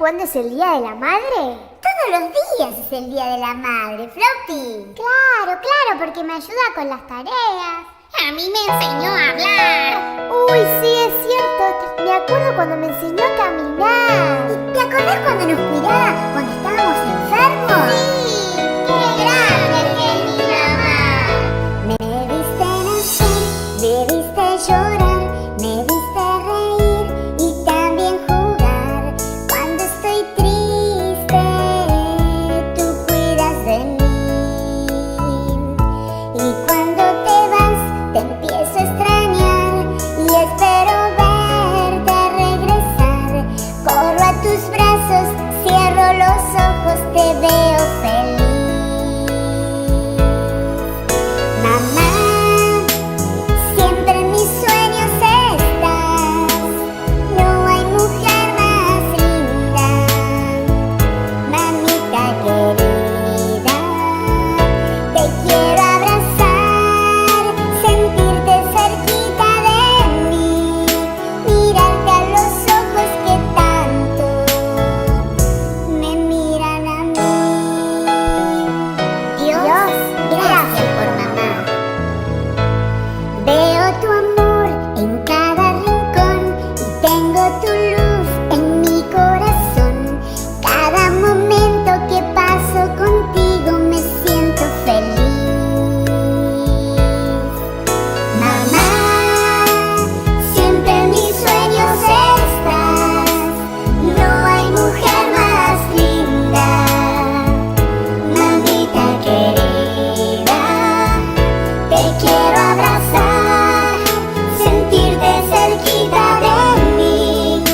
cuándo es el Día de la Madre? Todos los días es el Día de la Madre, Floppy. Claro, porque me ayuda con las tareas. A mí me enseñó a hablar. Uy, sí, es cierto. Me acuerdo cuando me enseñó a caminar. ¿Y te acordás cuando nos cuidaba cuando estábamos enfermos? Sí, qué grande que es mi mamá. Me viste nacer, me viste llorar, me viste reír y también jugar. Cuando estoy triste, tú cuidas de mí. Y cuando te vas, te empiezo a extrañar y espero verte regresar. Corro a tus brazos, cierro los ojos, te veo feliz. Mamá, siempre en mis sueños estás. No hay mujer más linda, mamita querida. Te quiero abrazar, sentirte cerquita de mí, mirarte a los ojos que tanto me miran a mí. Dios, gracias por mamá. Veo tu amor en cada rincón y tengo tu luz en mi corazón. Cada momento que paso contigo me siento feliz. Mamá, siempre en mis sueños estás. No hay mujer más linda, mamita querida. Te quiero abrazar, sentirte cerquita de mí,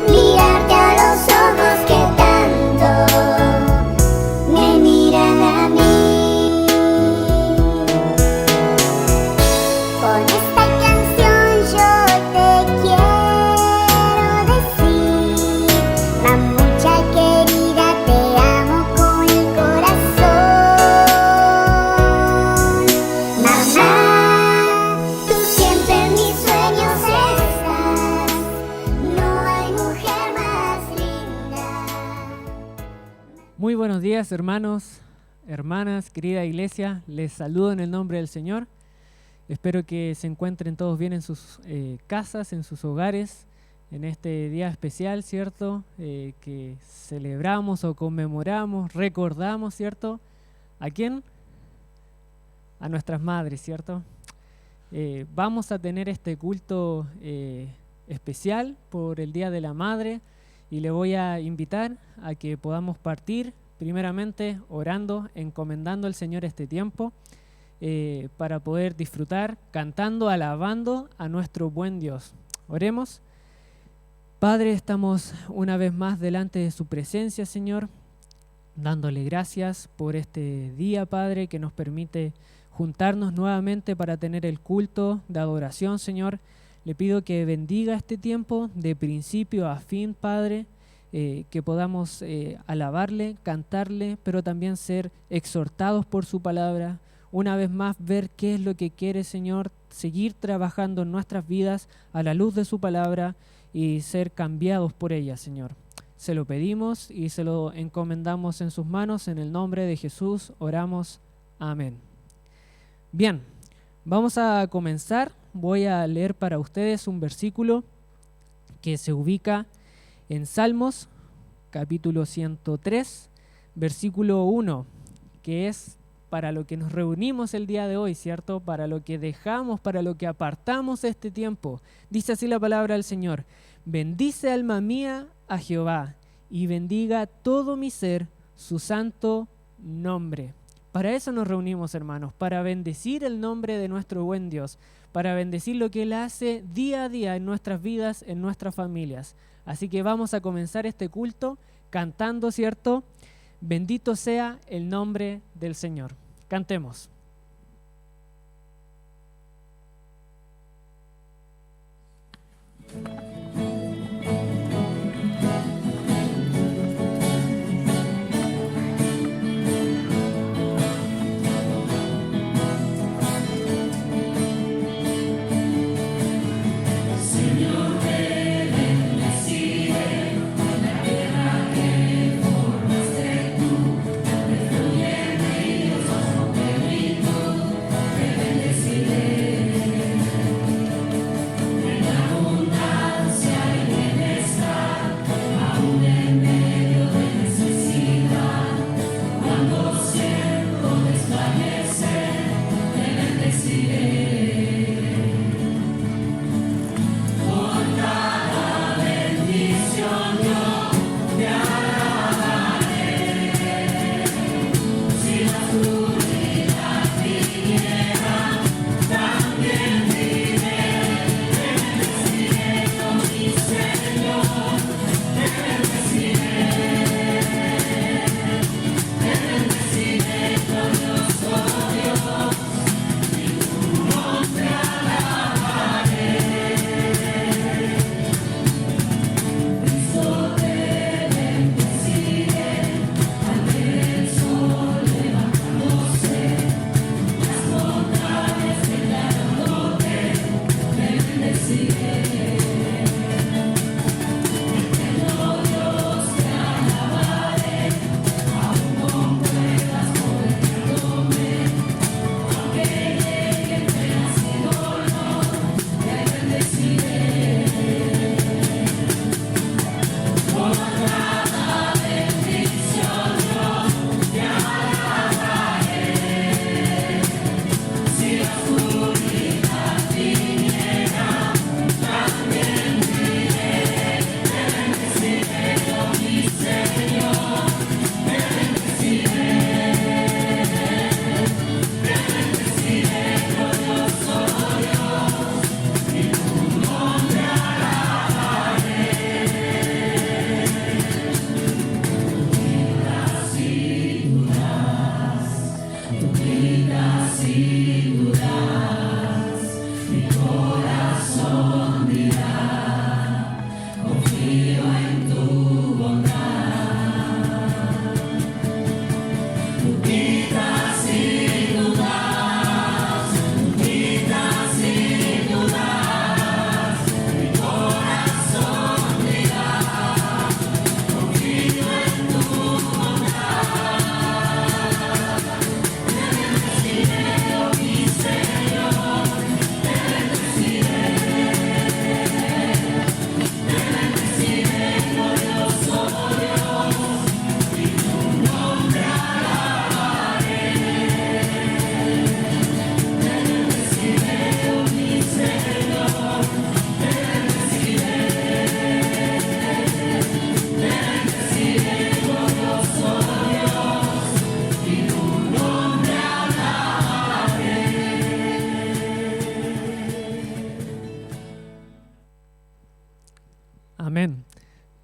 mirarte a los ojos que tanto me miran a mí. Con esta canción yo te quiero decir, mamucha querida, te amo con el corazón. Mamá, tú siempre en mis sueños estás. No hay mujer más linda. Muy buenos días, hermanos, hermanas, querida iglesia. Les saludo en el nombre del Señor. Espero que se encuentren todos bien en sus casas, en sus hogares, en este día especial, ¿cierto? Que celebramos o conmemoramos, recordamos, ¿cierto? ¿A quién? A nuestras madres, ¿cierto? Vamos a tener este culto especial por el Día de la Madre y le voy a invitar a que podamos partir primeramente orando, encomendando al Señor este tiempo para poder disfrutar, cantando, alabando a nuestro buen Dios. Oremos. Padre, estamos una vez más delante de su presencia, Señor, dándole gracias por este día, Padre, que nos permite juntarnos nuevamente para tener el culto de adoración, Señor. Le pido que bendiga este tiempo de principio a fin, Padre, que podamos alabarle, cantarle, pero también ser exhortados por su palabra. Una vez más, ver qué es lo que quiere, Señor, seguir trabajando en nuestras vidas a la luz de su palabra y ser cambiados por ella, Señor. Se lo pedimos y se lo encomendamos en sus manos. En el nombre de Jesús oramos. Amén. Bien, vamos a comenzar. Voy a leer para ustedes un versículo que se ubica en Salmos, capítulo 103, versículo 1, que es para lo que nos reunimos el día de hoy, ¿cierto? Para lo que dejamos, para lo que apartamos este tiempo. Dice así la palabra del Señor: bendice alma mía a Jehová, y bendiga todo mi ser su santo nombre. Para eso nos reunimos, hermanos, para bendecir el nombre de nuestro buen Dios, para bendecir lo que Él hace día a día en nuestras vidas, en nuestras familias. Así que vamos a comenzar este culto cantando, ¿cierto? Bendito sea el nombre del Señor. Cantemos. Señor, ven, recibe la tierra que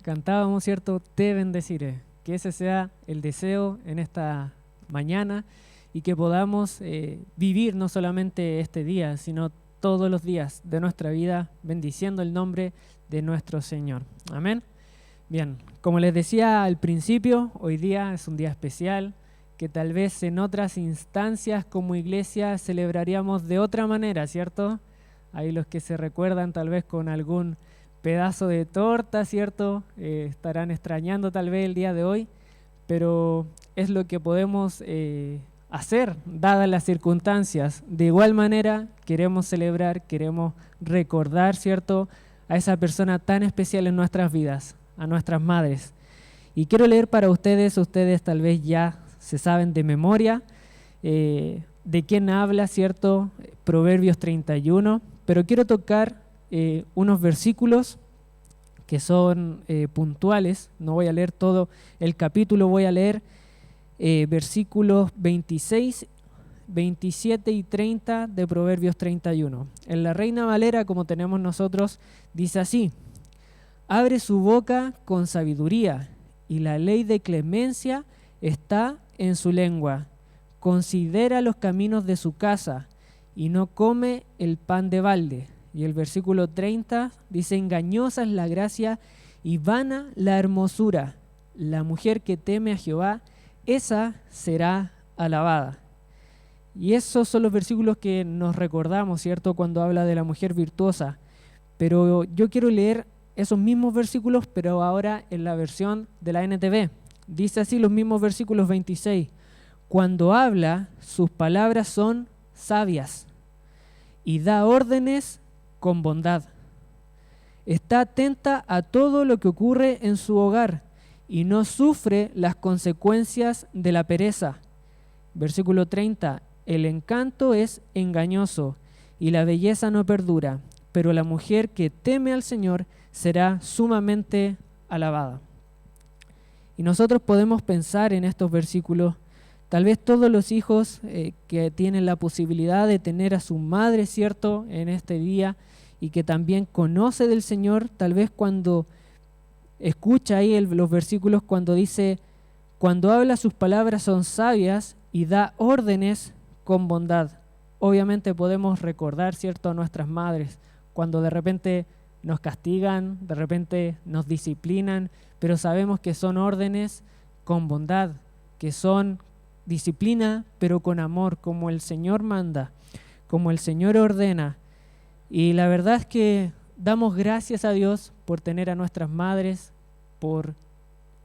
cantábamos, ¿cierto? Te bendeciré. Que ese sea el deseo en esta mañana y que podamos vivir no solamente este día, sino todos los días de nuestra vida bendiciendo el nombre de nuestro Señor. Amén. Bien, como les decía al principio, hoy día es un día especial que tal vez en otras instancias como iglesia celebraríamos de otra manera, ¿cierto? Ahí los que se recuerdan tal vez con algún pedazo de torta, ¿cierto? Estarán extrañando tal vez el día de hoy, pero es lo que podemos hacer dadas las circunstancias. De igual manera queremos celebrar, queremos recordar, ¿cierto?, a esa persona tan especial en nuestras vidas, a nuestras madres. Y quiero leer para ustedes tal vez ya se saben de memoria de quién habla, ¿cierto? Proverbios 31, pero quiero tocar unos versículos que son puntuales. No voy a leer todo el capítulo, voy a leer versículos 26, 27 y 30 de Proverbios 31. En la Reina Valera, como tenemos nosotros, dice así: abre su boca con sabiduría, y la ley de clemencia está en su lengua. Considera los caminos de su casa, y no come el pan de balde. Y el versículo 30 dice: engañosa es la gracia y vana la hermosura. La mujer que teme a Jehová, esa será alabada. Y esos son los versículos que nos recordamos, ¿cierto?, cuando habla de la mujer virtuosa. Pero yo quiero leer esos mismos versículos, pero ahora en la versión de la NTV. Dice así los mismos versículos 26. Cuando habla, sus palabras son sabias y da órdenes con bondad. Está atenta a todo lo que ocurre en su hogar y no sufre las consecuencias de la pereza. Versículo 30. El encanto es engañoso y la belleza no perdura, pero la mujer que teme al Señor será sumamente alabada. Y nosotros podemos pensar en estos versículos, tal vez todos los hijos que tienen la posibilidad de tener a su madre, ¿cierto?, en este día, y que también conoce del Señor, tal vez cuando escucha ahí los versículos cuando dice, cuando habla sus palabras son sabias y da órdenes con bondad. Obviamente podemos recordar, ¿cierto?, a nuestras madres, cuando de repente nos castigan, de repente nos disciplinan, pero sabemos que son órdenes con bondad, que son disciplina, pero con amor, como el Señor manda, como el Señor ordena. Y la verdad es que damos gracias a Dios por tener a nuestras madres, por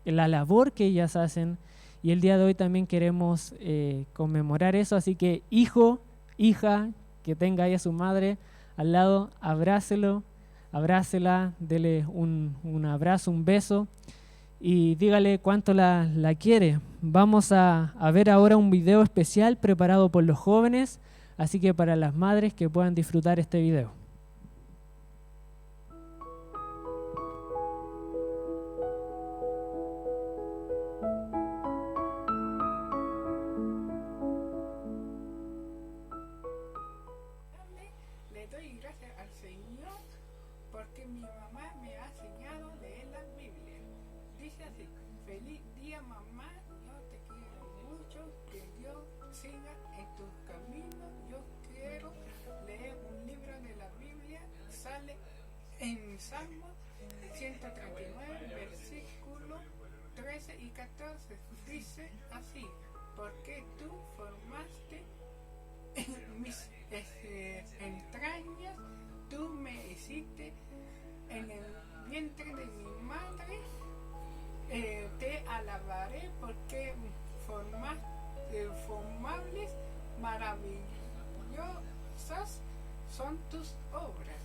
la labor que ellas hacen, y el día de hoy también queremos conmemorar eso. Así que hijo, hija, que tenga ahí a su madre al lado, abrácelo, abrácela, dele un abrazo, un beso y dígale cuánto la quiere. Vamos a ver ahora un video especial preparado por los jóvenes, así que para las madres que puedan disfrutar este video. Le doy gracias al Señor porque mi mamá me ha enseñado a leer la Biblia. Dice así: feliz día mamá, yo te quiero mucho, que Dios siga en tus caminos. Yo quiero leer un libro de la Biblia, sale en Salmos 139, versículos 13 y 14. Dice así: porque tú formaste mis entrañas, tú me hiciste en el vientre de mi madre, te alabaré porque formables, maravillosas son tus obras.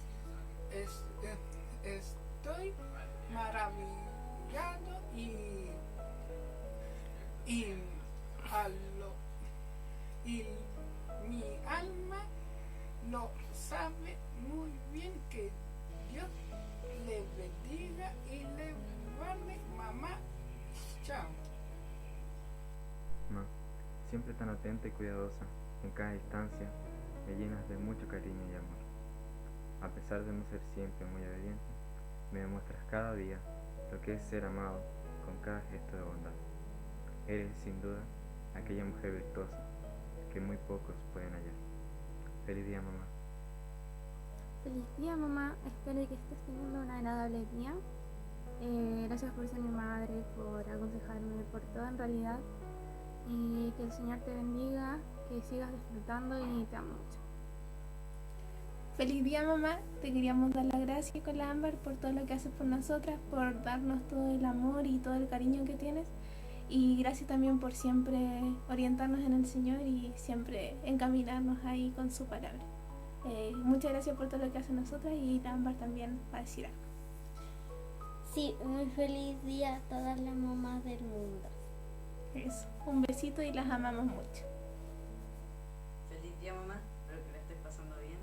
Estoy maravillado y mi alma lo sabe muy bien. Que Dios le bendiga y le guarde. Mamá, chao. Ma, siempre tan atenta y cuidadosa, en cada instancia me llenas de mucho cariño y amor. A pesar de no ser siempre muy obediente, me demuestras cada día lo que es ser amado con cada gesto de bondad. Eres, sin duda, aquella mujer virtuosa que muy pocos pueden hallar. Feliz día, mamá. Feliz día, mamá. Espero que estés teniendo un agradable día. Gracias por ser mi madre, por aconsejarme, por todo en realidad. Y que el Señor te bendiga, que sigas disfrutando y te amo mucho. Feliz día, mamá. Te queríamos dar las gracias con la Ámbar por todo lo que haces por nosotras, por darnos todo el amor y todo el cariño que tienes. Y gracias también por siempre orientarnos en el Señor y siempre encaminarnos ahí con su palabra. Muchas gracias por todo lo que hace nosotras y la Ámbar también va a decir algo. Sí, muy feliz día a todas las mamás del mundo. Eso, un besito y las amamos mucho. Feliz día, mamá. Espero que la estés pasando bien.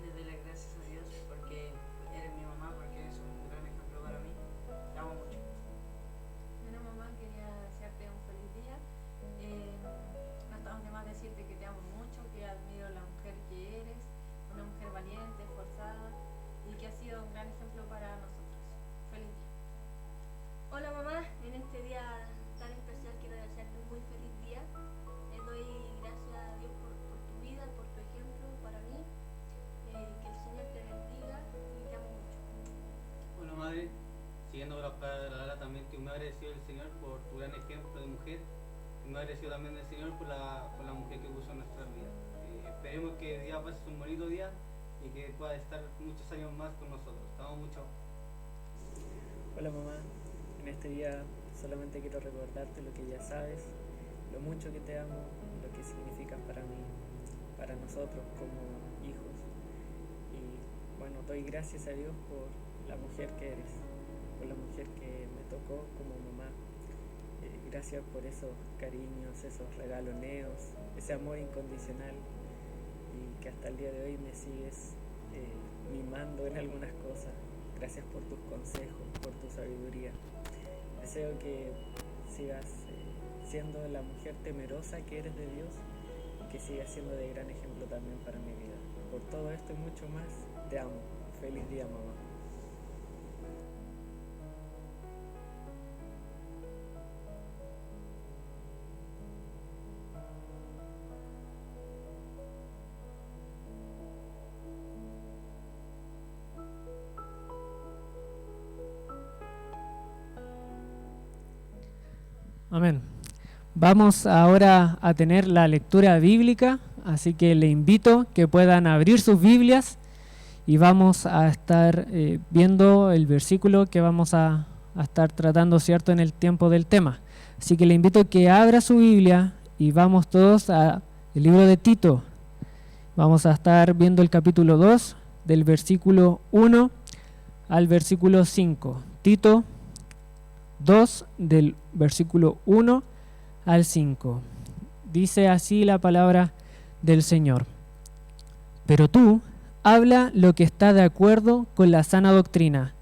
Les doy las gracias a Dios porque eres mi mamá, porque eres un gran ejemplo para mí. Te amo mucho. Bueno, mamá, quería desearte un feliz día. No estamos de más decirte que te amo mucho, que admiro la mujer que eres, una mujer valiente, esforzada y que ha sido un gran ejemplo para nosotros. Feliz día. Hola, mamá, en este día tan especial quiero desearte un muy feliz día. Le doy gracias a Dios por tu vida, por tu ejemplo para mí. Que el Señor te bendiga y te amo mucho. Bueno, madre, siguiendo con las palabras de la Lara, también estoy muy agradecido del Señor por tu gran ejemplo de mujer. Y muy agradecido también del Señor por la mujer que puso en nuestras vidas. Esperemos que el día pases un bonito día y que puedas estar muchos años más con nosotros. Te amo mucho. Hola mamá, en este día solamente quiero recordarte lo que ya sabes, lo mucho que te amo, lo que significas para mí, para nosotros como hijos. Y bueno, doy gracias a Dios por la mujer que eres, por la mujer que me tocó como mamá. Gracias por esos cariños, esos regaloneos, ese amor incondicional y que hasta el día de hoy me sigues mimando en algunas cosas. Gracias por tus consejos, por tu sabiduría. Deseo que sigas siendo la mujer temerosa que eres de Dios y que sigas siendo de gran ejemplo también para mi vida. Por todo esto y mucho más, te amo. Feliz día, mamá. Amén. Vamos ahora a tener la lectura bíblica, así que le invito que puedan abrir sus Biblias y vamos a estar viendo el versículo que vamos a estar tratando, ¿cierto?, en el tiempo del tema. Así que le invito que abra su Biblia y vamos todos al libro de Tito. Vamos a estar viendo el capítulo 2, del versículo 1 al versículo 5. Tito 2, del versículo 1 al 5. Dice así la palabra del Señor. Pero tú habla lo que está de acuerdo con la sana doctrina,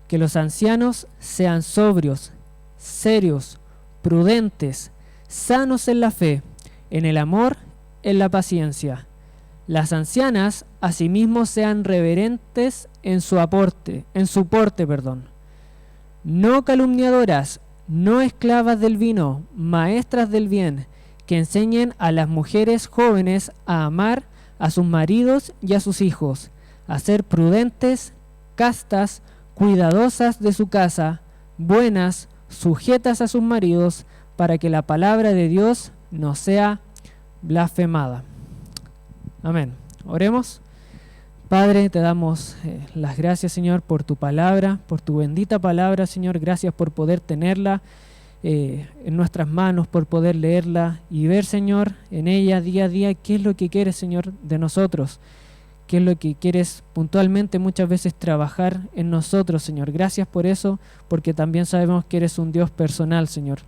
que los ancianos sean sobrios, serios, prudentes, sanos en la fe, en el amor, en la paciencia. Las ancianas asimismo sean reverentes en su porte, no calumniadoras, no esclavas del vino, maestras del bien, que enseñen a las mujeres jóvenes a amar a sus maridos y a sus hijos, a ser prudentes, castas, cuidadosas de su casa, buenas, sujetas a sus maridos, para que la palabra de Dios no sea blasfemada. Amén. Oremos. Padre, te damos las gracias, Señor, por tu palabra, por tu bendita palabra, Señor. Gracias por poder tenerla en nuestras manos, por poder leerla y ver, Señor, en ella día a día qué es lo que quieres, Señor, de nosotros, qué es lo que quieres puntualmente muchas veces trabajar en nosotros, Señor. Gracias por eso, porque también sabemos que eres un Dios personal, Señor.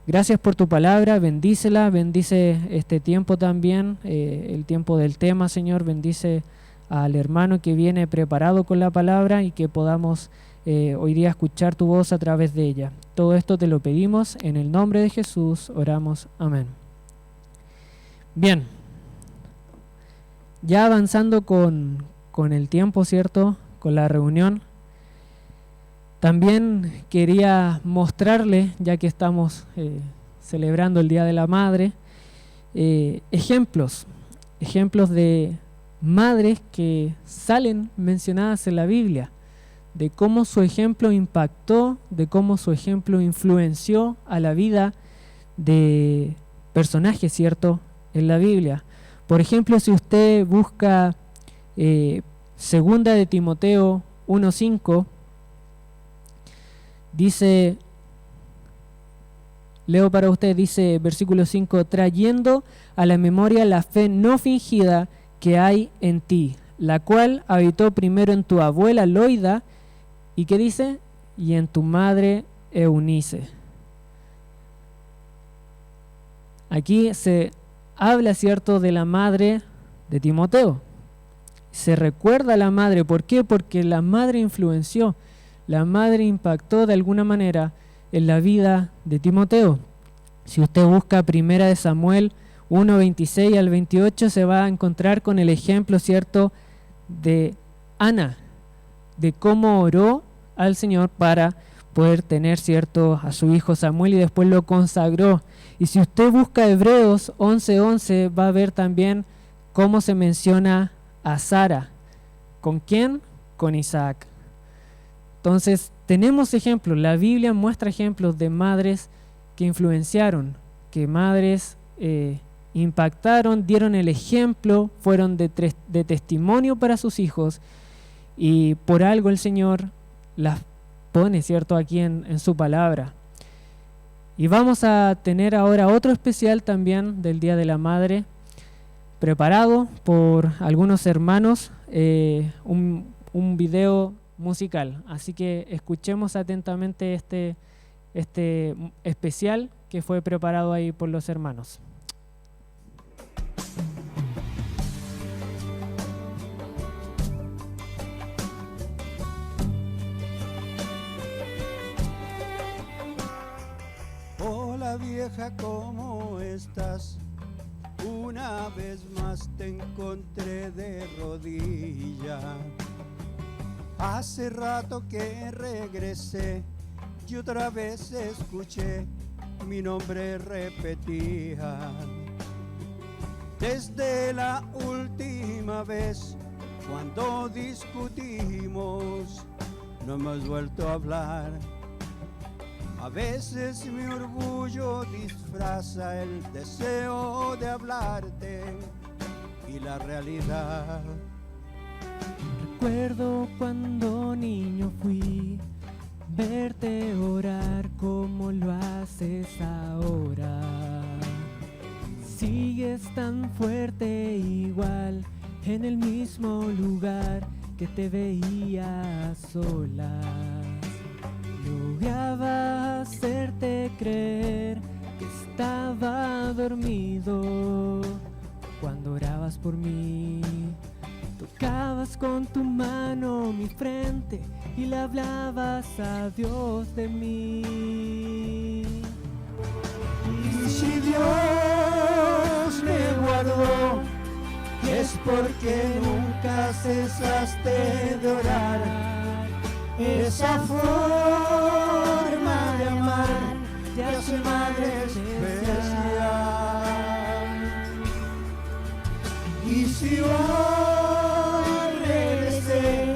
Gracias por tu palabra, bendícela, bendice este tiempo también, el tiempo del tema, Señor, bendice al hermano que viene preparado con la palabra y que podamos hoy día escuchar tu voz a través de ella. Todo esto te lo pedimos en el nombre de Jesús, oramos, amén. Bien, ya avanzando con el tiempo, ¿cierto?, con la reunión, También quería mostrarle, ya que estamos celebrando el Día de la Madre, ejemplos de madres que salen mencionadas en la Biblia, de cómo su ejemplo impactó, de cómo su ejemplo influenció a la vida de personajes, ¿cierto?, en la Biblia. Por ejemplo, si usted busca Segunda de Timoteo 1:5, dice, leo para usted, dice versículo 5, trayendo a la memoria la fe no fingida que hay en ti, la cual habitó primero en tu abuela Loida, ¿y qué dice? Y en tu madre Eunice. Aquí se habla, ¿cierto?, de la madre de Timoteo. Se recuerda a la madre, ¿por qué? Porque la madre influenció, la madre impactó de alguna manera en la vida de Timoteo. Si usted busca Primera de Samuel 1:26 al 28, se va a encontrar con el ejemplo, ¿cierto?, de Ana, de cómo oró al Señor para poder tener, ¿cierto?, a su hijo Samuel, y después lo consagró. Y si usted busca Hebreos 11:11, va a ver también cómo se menciona a Sara. ¿Con quién? Con Isaac. Entonces, tenemos ejemplos. La Biblia muestra ejemplos de madres que influenciaron, que madres impactaron, dieron el ejemplo, fueron de testimonio para sus hijos, y por algo el Señor las pone, ¿cierto?, aquí en su palabra. Y vamos a tener ahora otro especial también del Día de la Madre, preparado por algunos hermanos, un video musical. Así que escuchemos atentamente este especial que fue preparado ahí por los hermanos. Hola vieja, ¿cómo estás? Una vez más te encontré de rodilla. Hace rato que regresé y otra vez escuché mi nombre repetía. Desde la última vez cuando discutimos no hemos vuelto a hablar. A veces mi orgullo disfraza el deseo de hablarte y la realidad. Recuerdo cuando niño fui, verte orar como lo haces ahora. Sigues tan fuerte igual en el mismo lugar que te veía a solas. Lograba hacerte creer que estaba dormido cuando orabas por mí. Tocabas con tu mano mi frente y le hablabas a Dios de mí. Y si Dios me guardó, es porque nunca cesaste de orar. Esa forma de amar te hace madre especial. Y si hoy regresé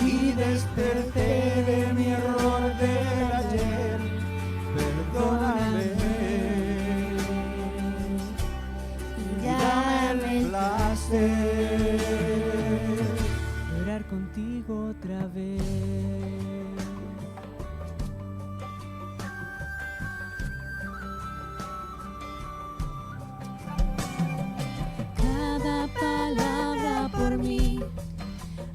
y desperté de mi error del ayer, perdóname y dame el placer orar contigo otra vez. Cada palabra por mí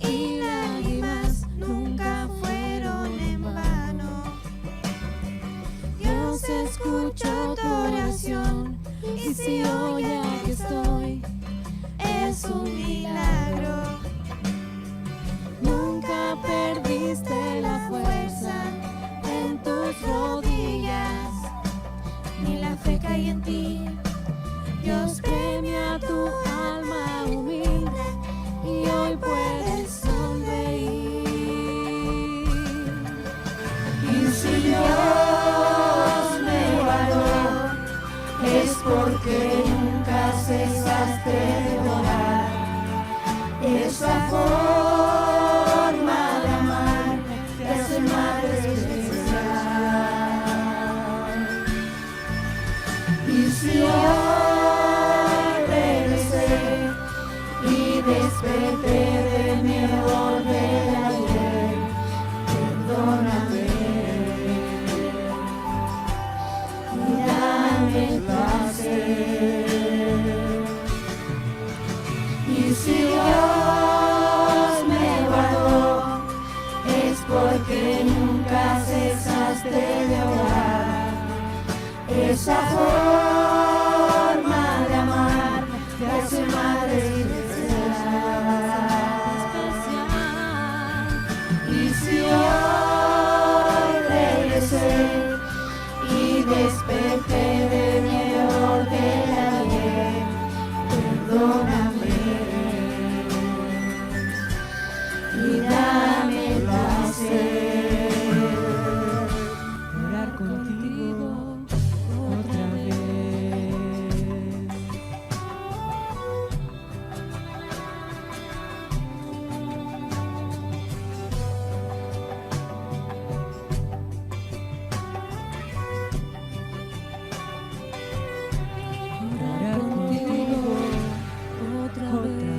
y lágrimas nunca fueron en vano. Dios escuchó tu oración y si hoy aquí estoy es un milagro. Nunca perdiste la fuerza en tus rodillas, ni la fe que hay en ti. Dios premia tu alma humilde y hoy puedes sonreír. cesaste de orar. Esa forma de amar te hace madre especial. Y si hoy regresé y desperté de mi error del ayer, perdóname y dame el placer. Y si Dios me guardó, es porque nunca cesaste de orar. Esa forma de amar te hace madre especial. Y si hoy regresé y desperté de mi error del ayer, perdóname y dame el placer. Orar contigo otra vez. Orar contigo otra vez.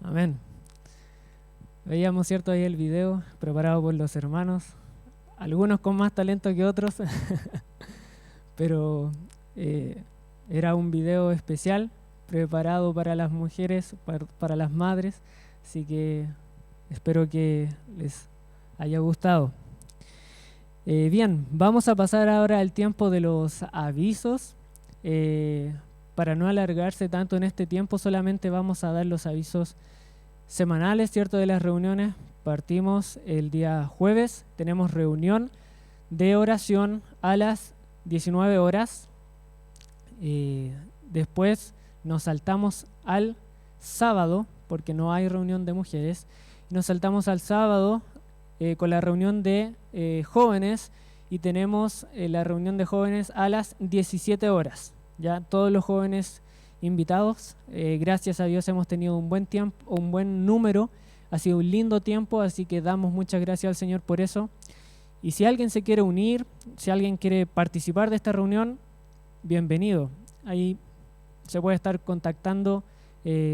Amén. Veíamos, ¿cierto?, ahí el video preparado por los hermanos, algunos con más talento que otros, pero era un video especial preparado para las mujeres, para las madres, así que espero que les haya gustado. Bien, vamos a pasar ahora al tiempo de los avisos. Para no alargarse tanto en este tiempo, solamente vamos a dar los avisos semanales, ¿cierto?, de las reuniones. Partimos el día jueves, tenemos reunión de oración a las 19 horas. Después nos saltamos al sábado, porque no hay reunión de mujeres. Nos saltamos al sábado con la reunión de jóvenes, y tenemos la reunión de jóvenes a las 17 horas. Ya todos los jóvenes invitados, gracias a Dios hemos tenido un buen tiempo, un buen número, ha sido un lindo tiempo, así que damos muchas gracias al Señor por eso. Y si alguien se quiere unir, si alguien quiere participar de esta reunión, bienvenido. Ahí se puede estar contactando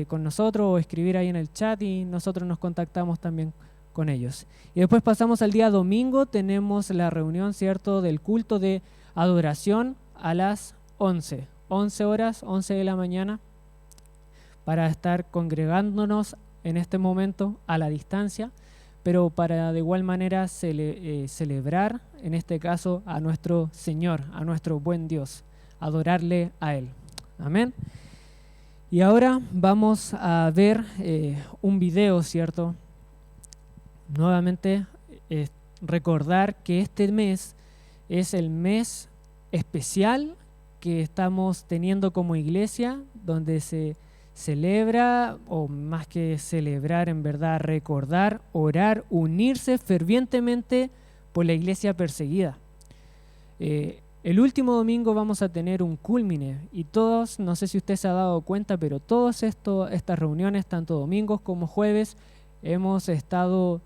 con nosotros o escribir ahí en el chat y nosotros nos contactamos también con ellos. Y después pasamos al día domingo, tenemos la reunión, ¿cierto?, del culto de adoración a las 11 horas, 11 de la mañana, para estar congregándonos en este momento a la distancia, pero para de igual manera celebrar, en este caso, a nuestro Señor, a nuestro buen Dios, adorarle a Él. Amén. Y ahora vamos a ver un video, ¿cierto? Nuevamente, recordar que este mes es el mes especial que estamos teniendo como iglesia, donde se celebra, o más que celebrar, en verdad, recordar, orar, unirse fervientemente por la iglesia perseguida. El último domingo vamos a tener un cúlmine, y todos, no sé si usted se ha dado cuenta, pero todas estas reuniones, tanto domingos como jueves, hemos estado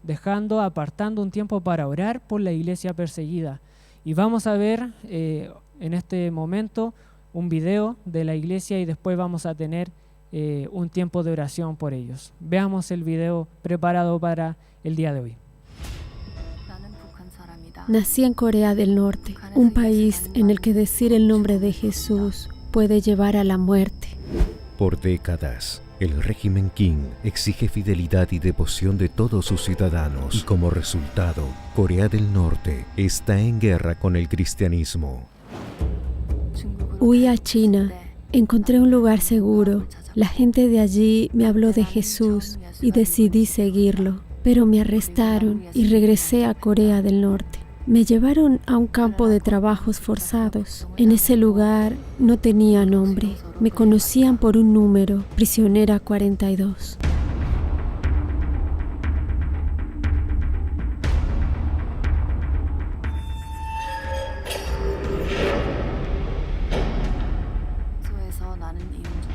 apartando un tiempo para orar por la iglesia perseguida. Y vamos a ver en este momento un video de la iglesia, y después vamos a tener un tiempo de oración por ellos. Veamos el video preparado para el día de hoy. Nací en Corea del Norte, un país en el que decir el nombre de Jesús puede llevar a la muerte. Por décadas, el régimen Kim exige fidelidad y devoción de todos sus ciudadanos, y como resultado, Corea del Norte está en guerra con el cristianismo. Huí a China Encontré un lugar seguro. La gente de allí me habló de Jesús y decidí seguirlo, pero me arrestaron y regresé a Corea del Norte. Me llevaron a un campo de trabajos forzados. En ese lugar no tenía nombre. Me conocían por un número, prisionera 42.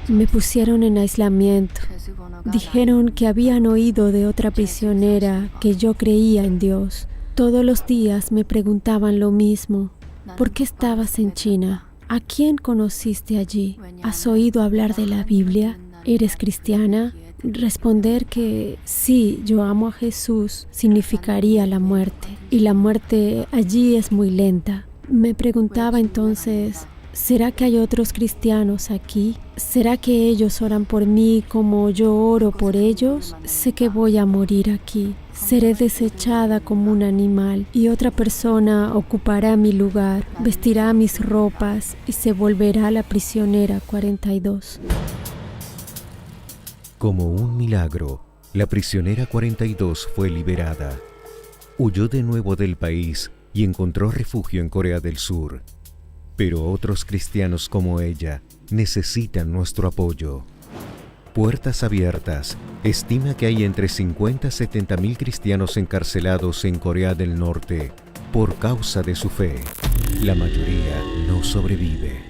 Me pusieron en aislamiento. Dijeron que habían oído de otra prisionera que yo creía en Dios. Todos los días me preguntaban lo mismo. ¿Por qué estabas en China? ¿A quién conociste allí? ¿Has oído hablar de la Biblia? ¿Eres cristiana? Responder que sí, yo amo a Jesús significaría la muerte. Y la muerte allí es muy lenta. Me preguntaba entonces, ¿será que hay otros cristianos aquí? ¿Será que ellos oran por mí como yo oro por ellos? Sé que voy a morir aquí. Seré desechada como un animal y otra persona ocupará mi lugar, vestirá mis ropas y se volverá la prisionera 42. Como un milagro, la prisionera 42 fue liberada. Huyó de nuevo del país y encontró refugio en Corea del Sur. Pero otros cristianos como ella necesitan nuestro apoyo. Puertas Abiertas estima que hay entre 50 y 70 mil cristianos encarcelados en Corea del Norte por causa de su fe. La mayoría no sobrevive.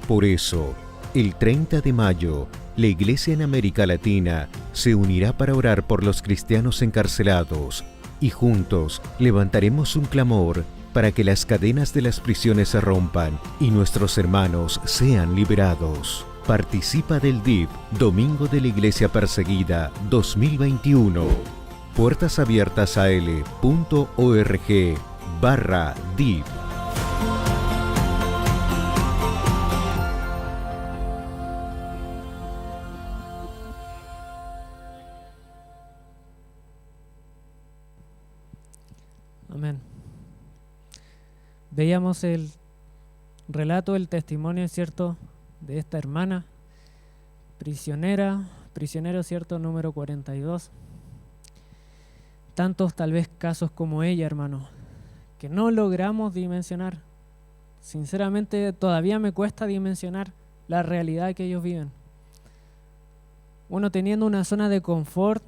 Por eso, el 30 de mayo, la Iglesia en América Latina se unirá para orar por los cristianos encarcelados y juntos levantaremos un clamor para que las cadenas de las prisiones se rompan y nuestros hermanos sean liberados. Participa del DIP Domingo de la Iglesia Perseguida 2021. puertasabiertasal.org/DIP. Amén. Veíamos el relato, el testimonio, ¿cierto?, de esta hermana, prisionero, ¿cierto?, número 42. Tantos tal vez casos como ella, hermano, que no logramos dimensionar. Sinceramente, todavía me cuesta dimensionar la realidad que ellos viven. Uno teniendo una zona de confort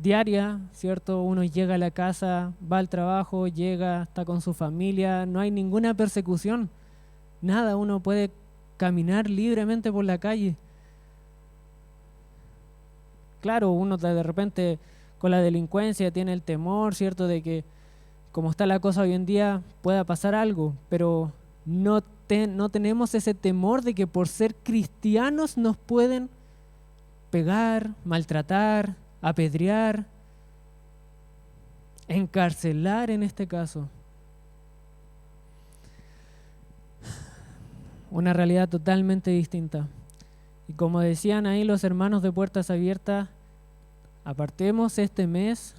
diaria, ¿cierto? Uno llega a la casa, va al trabajo, llega, está con su familia, no hay ninguna persecución, nada, uno puede caminar libremente por la calle. Claro, uno de repente con la delincuencia tiene el temor, ¿cierto?, de que como está la cosa hoy en día pueda pasar algo, pero no tenemos ese temor de que por ser cristianos nos pueden pegar, maltratar, apedrear, encarcelar en este caso. Una realidad totalmente distinta. Y como decían ahí los hermanos de Puertas Abiertas, apartemos este mes,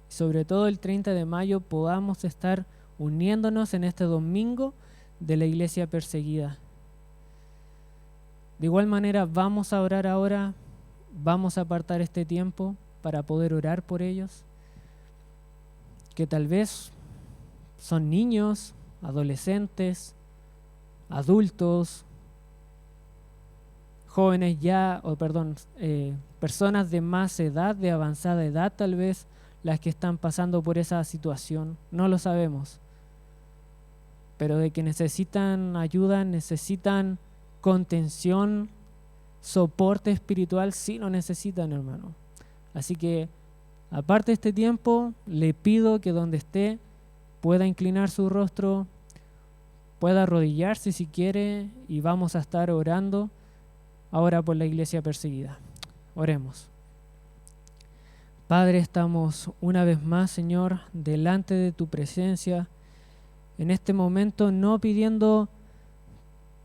sobre todo el 30 de mayo, podamos estar uniéndonos en este domingo de la Iglesia Perseguida. De igual manera, vamos a orar ahora, vamos a apartar este tiempo para poder orar por ellos, que tal vez son niños, adolescentes, adultos, jóvenes ya, personas de más edad, de avanzada edad tal vez, las que están pasando por esa situación, no lo sabemos, pero de que necesitan ayuda, necesitan contención, soporte espiritual, sí lo necesitan, hermano. Así que, aparte de este tiempo, le pido que donde esté pueda inclinar su rostro, pueda arrodillarse si quiere, y vamos a estar orando ahora por la Iglesia Perseguida. Oremos. Padre, estamos una vez más, Señor, delante de tu presencia, en este momento no pidiendo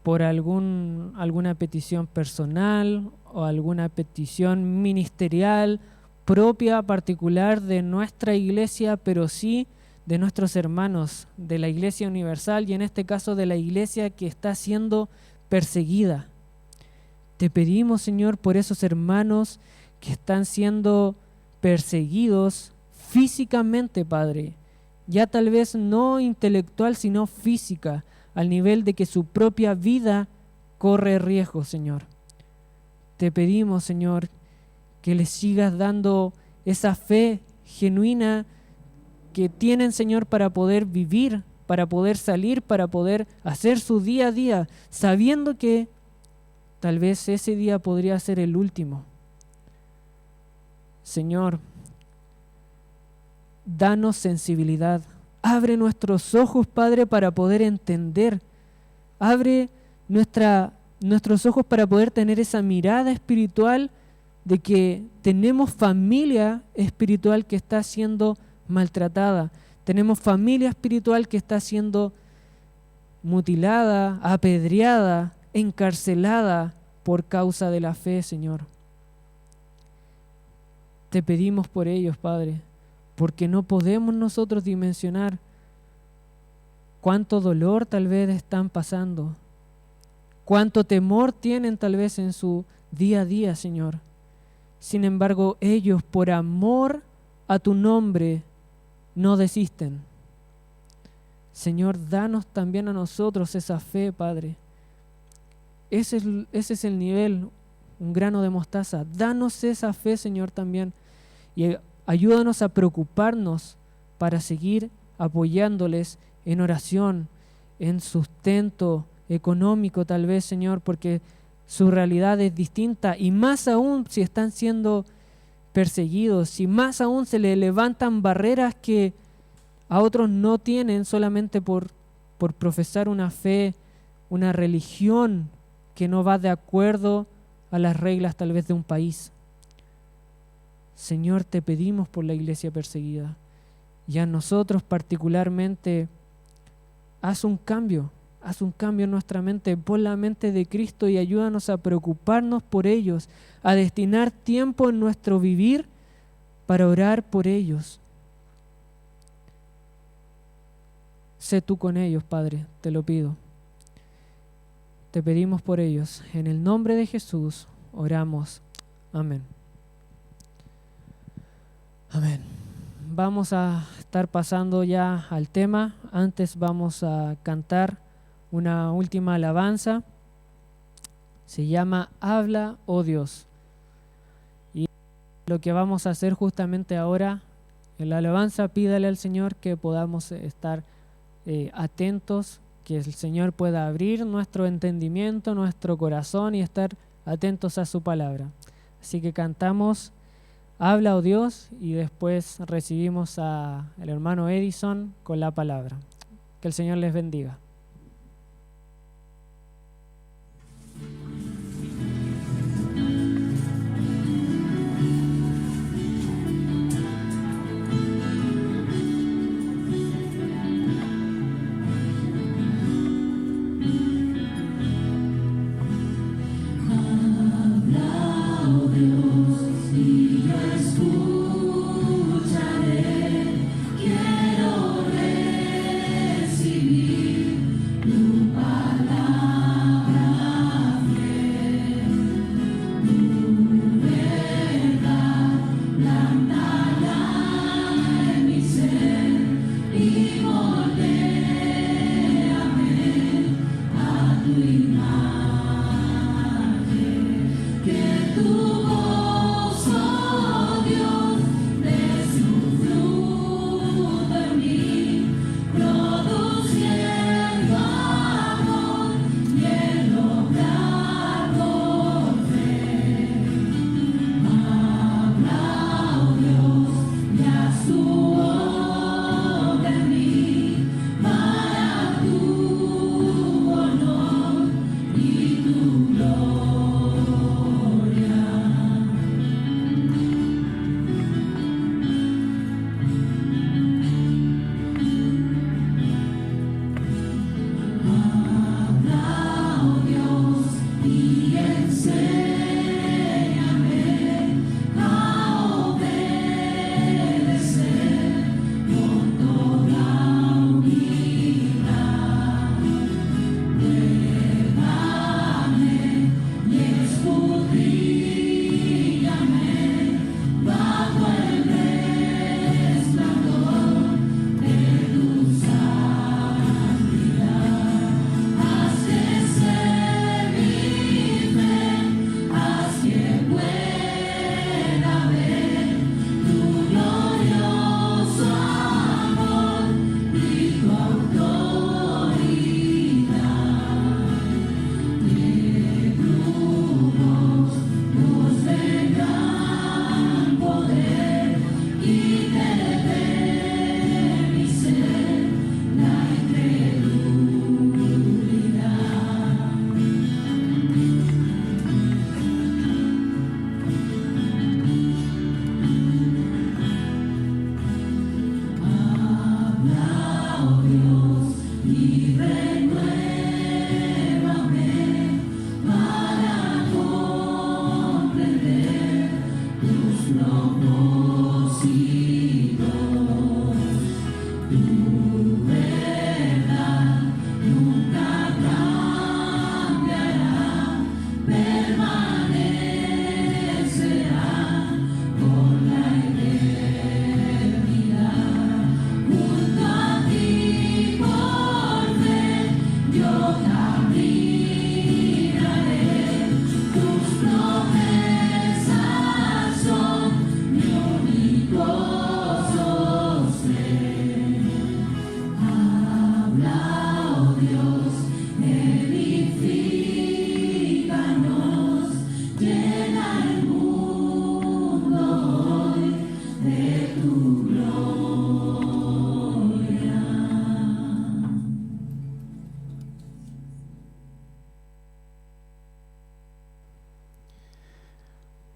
por alguna petición personal o alguna petición ministerial propia, particular de nuestra iglesia, pero sí de nuestros hermanos de la Iglesia Universal y en este caso de la iglesia que está siendo perseguida. Te pedimos, Señor, por esos hermanos que están siendo perseguidos físicamente, Padre, ya tal vez no intelectual, sino física, al nivel de que su propia vida corre riesgo, Señor. Te pedimos, Señor, que les sigas dando esa fe genuina que tienen, Señor, para poder vivir, para poder salir, para poder hacer su día a día, sabiendo que tal vez ese día podría ser el último. Señor, danos sensibilidad. Abre nuestros ojos, Padre, para poder entender. Abre nuestros ojos para poder tener esa mirada espiritual de que tenemos familia espiritual que está siendo maltratada. Tenemos familia espiritual que está siendo mutilada, apedreada, encarcelada por causa de la fe, Señor. Te pedimos por ellos, Padre, porque no podemos nosotros dimensionar cuánto dolor tal vez están pasando, cuánto temor tienen tal vez en su día a día, Señor. Sin embargo, ellos, por amor a tu nombre, no desisten. Señor, danos también a nosotros esa fe, Padre. Ese es el nivel, un grano de mostaza. Danos esa fe, Señor, también. Y ayúdanos a preocuparnos para seguir apoyándoles en oración, en sustento económico tal vez, Señor, porque su realidad es distinta y más aún si están siendo perseguidos, si más aún se le levantan barreras que a otros no tienen solamente por profesar una fe, una religión que no va de acuerdo a las reglas tal vez de un país. Señor, te pedimos por la iglesia perseguida y a nosotros particularmente haz un cambio en nuestra mente, pon la mente de Cristo y ayúdanos a preocuparnos por ellos, a destinar tiempo en nuestro vivir para orar por ellos. Sé tú con ellos, Padre, te lo pido. Te pedimos por ellos. En el nombre de Jesús oramos. Amén. Amén. Vamos a estar pasando ya al tema. Antes vamos a cantar una última alabanza. Se llama Habla, oh Dios. Y lo que vamos a hacer justamente ahora en la alabanza, pídale al Señor que podamos estar atentos, que el Señor pueda abrir nuestro entendimiento, nuestro corazón y estar atentos a su palabra. Así que cantamos Habla, oh Dios, y después recibimos al hermano Edison con la palabra. Que el Señor les bendiga. Quiero recibir tu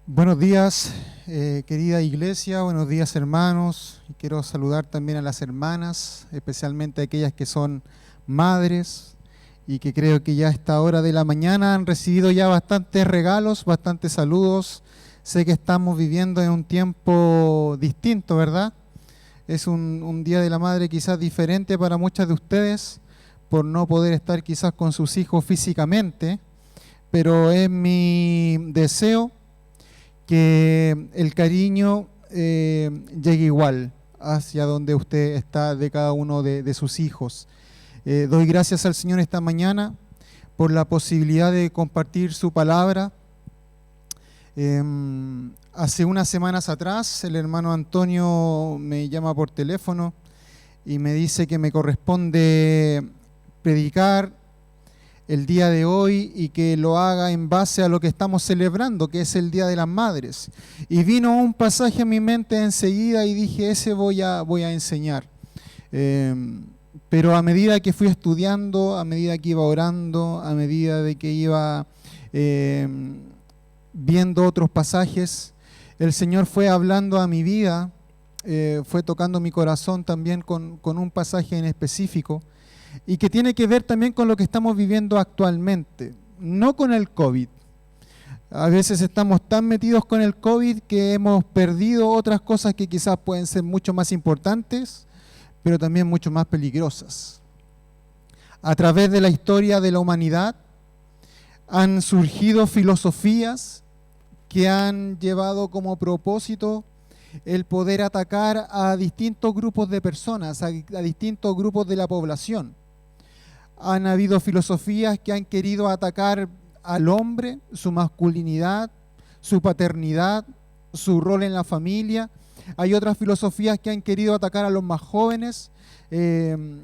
Buenos días, querida iglesia, buenos días hermanos. Quiero saludar también a las hermanas, especialmente a aquellas que son madres y que creo que ya a esta hora de la mañana han recibido ya bastantes regalos, bastantes saludos. Sé que estamos viviendo en un tiempo distinto, ¿verdad? Es un Día de la Madre quizás diferente para muchas de ustedes por no poder estar quizás con sus hijos físicamente, pero es mi deseo que el cariño llegue igual hacia donde usted está de cada uno de sus hijos. Doy gracias al Señor esta mañana por la posibilidad de compartir su palabra. Hace unas semanas atrás el hermano Antonio me llama por teléfono y me dice que me corresponde predicar el día de hoy y que lo haga en base a lo que estamos celebrando, que es el Día de las Madres. Y vino un pasaje a mi mente enseguida y dije, ese voy a enseñar. Pero a medida que fui estudiando, a medida que iba orando, a medida de que iba viendo otros pasajes, el Señor fue hablando a mi vida, fue tocando mi corazón también con un pasaje en específico, y que tiene que ver también con lo que estamos viviendo actualmente, no con el COVID. A veces estamos tan metidos con el COVID que hemos perdido otras cosas que quizás pueden ser mucho más importantes, pero también mucho más peligrosas. A través de la historia de la humanidad han surgido filosofías que han llevado como propósito el poder atacar a distintos grupos de personas, a distintos grupos de la población. Han habido filosofías que han querido atacar al hombre, su masculinidad, su paternidad, su rol en la familia. Hay otras filosofías que han querido atacar a los más jóvenes,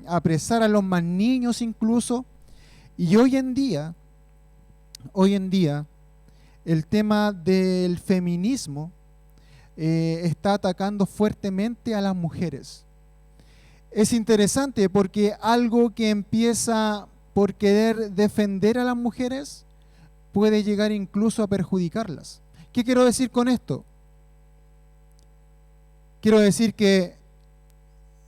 apresar a los más niños incluso. Y hoy en día, el tema del feminismo está atacando fuertemente a las mujeres. Es interesante porque algo que empieza por querer defender a las mujeres puede llegar incluso a perjudicarlas. ¿Qué quiero decir con esto? Quiero decir que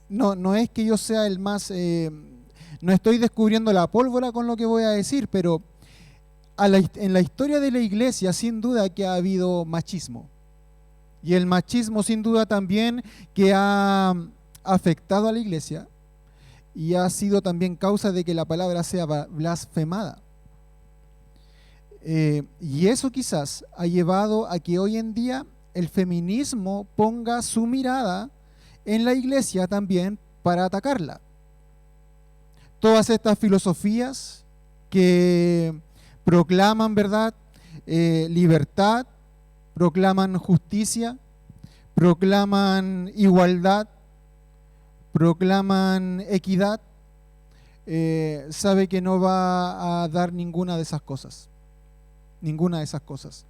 no es que yo sea el más... no estoy descubriendo la pólvora con lo que voy a decir, pero en la historia de la iglesia sin duda que ha habido machismo. Y el machismo sin duda también que ha afectado a la iglesia y ha sido también causa de que la palabra sea blasfemada. Y eso quizás ha llevado a que hoy en día el feminismo ponga su mirada en la iglesia también para atacarla. Todas estas filosofías que proclaman, ¿verdad?, libertad, proclaman justicia, proclaman igualdad, proclaman equidad, sabe que no va a dar ninguna de esas cosas. Ninguna de esas cosas.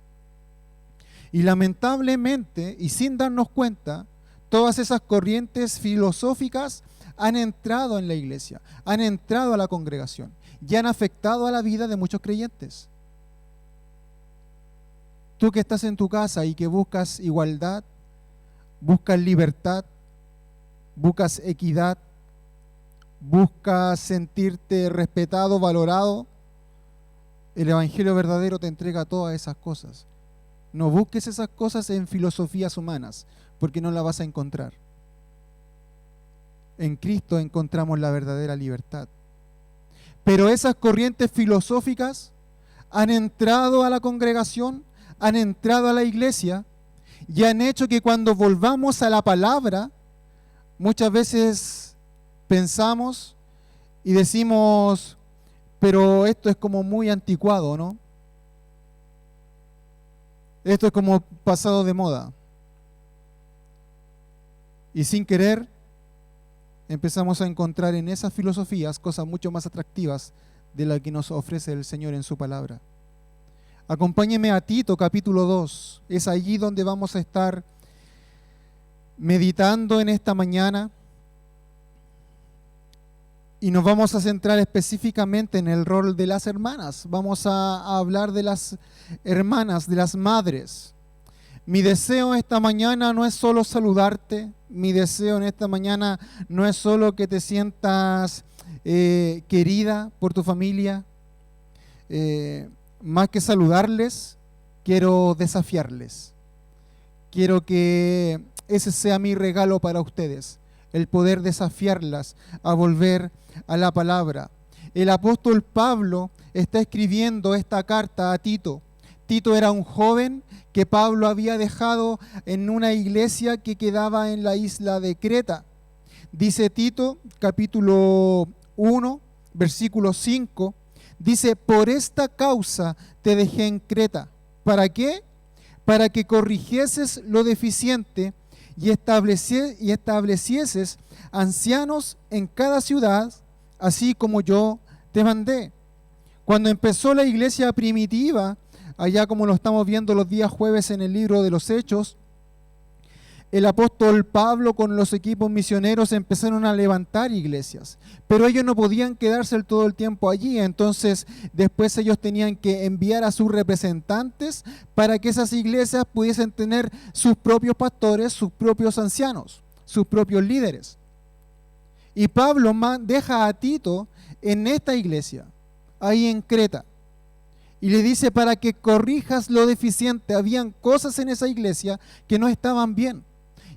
Y lamentablemente, y sin darnos cuenta, todas esas corrientes filosóficas han entrado en la iglesia, han entrado a la congregación y han afectado a la vida de muchos creyentes. Tú que estás en tu casa y que buscas igualdad, buscas libertad, buscas equidad, buscas sentirte respetado, valorado, el Evangelio verdadero te entrega todas esas cosas. No busques esas cosas en filosofías humanas, porque no las vas a encontrar. En Cristo encontramos la verdadera libertad. Pero esas corrientes filosóficas han entrado a la congregación, han entrado a la iglesia y han hecho que cuando volvamos a la palabra, muchas veces pensamos y decimos, pero esto es como muy anticuado, ¿no? Esto es como pasado de moda. Y sin querer, empezamos a encontrar en esas filosofías cosas mucho más atractivas de las que nos ofrece el Señor en su palabra. Acompáñeme a Tito capítulo 2. Es allí donde vamos a estar meditando en esta mañana. Y nos vamos a centrar específicamente en el rol de las hermanas. Vamos a hablar de las hermanas, de las madres. Mi deseo esta mañana no es solo saludarte, mi deseo en esta mañana no es solo que te sientas querida por tu familia. Más que saludarles, quiero desafiarles. Quiero que ese sea mi regalo para ustedes, el poder desafiarlas a volver a la palabra. El apóstol Pablo está escribiendo esta carta a Tito. Tito era un joven que Pablo había dejado en una iglesia que quedaba en la isla de Creta. Dice Tito, capítulo 1, versículo 5, dice: por esta causa te dejé en Creta. ¿Para qué? Para que corrigieses lo deficiente y establecieses ancianos en cada ciudad, así como yo te mandé. Cuando empezó la iglesia primitiva, allá como lo estamos viendo los días jueves en el libro de los Hechos, el apóstol Pablo con los equipos misioneros empezaron a levantar iglesias, pero ellos no podían quedarse todo el tiempo allí. Entonces después ellos tenían que enviar a sus representantes para que esas iglesias pudiesen tener sus propios pastores, sus propios ancianos, sus propios líderes. Y Pablo deja a Tito en esta iglesia, ahí en Creta, y le dice para que corrijas lo deficiente. Habían cosas en esa iglesia que no estaban bien.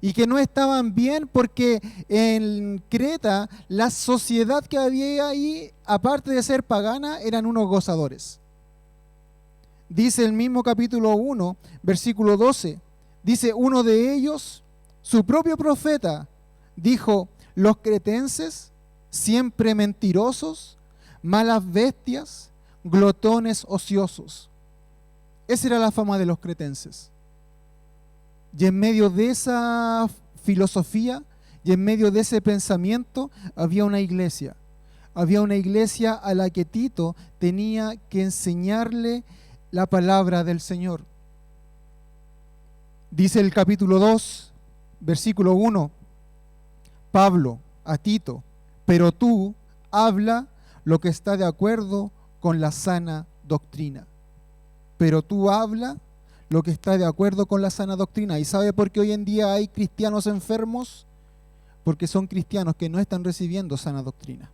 Y que no estaban bien porque en Creta la sociedad que había ahí, aparte de ser pagana, eran unos gozadores. Dice el mismo capítulo 1, versículo 12, dice: uno de ellos, su propio profeta, dijo: los cretenses, siempre mentirosos, malas bestias, glotones ociosos. Esa era la fama de los cretenses. Y en medio de esa filosofía y en medio de ese pensamiento había una iglesia. Había una iglesia a la que Tito tenía que enseñarle la palabra del Señor. Dice el capítulo 2, versículo 1, Pablo a Tito: pero tú habla lo que está de acuerdo con la sana doctrina. Pero tú habla lo que está de acuerdo con la sana doctrina. ¿Y sabe por qué hoy en día hay cristianos enfermos? Porque son cristianos que no están recibiendo sana doctrina.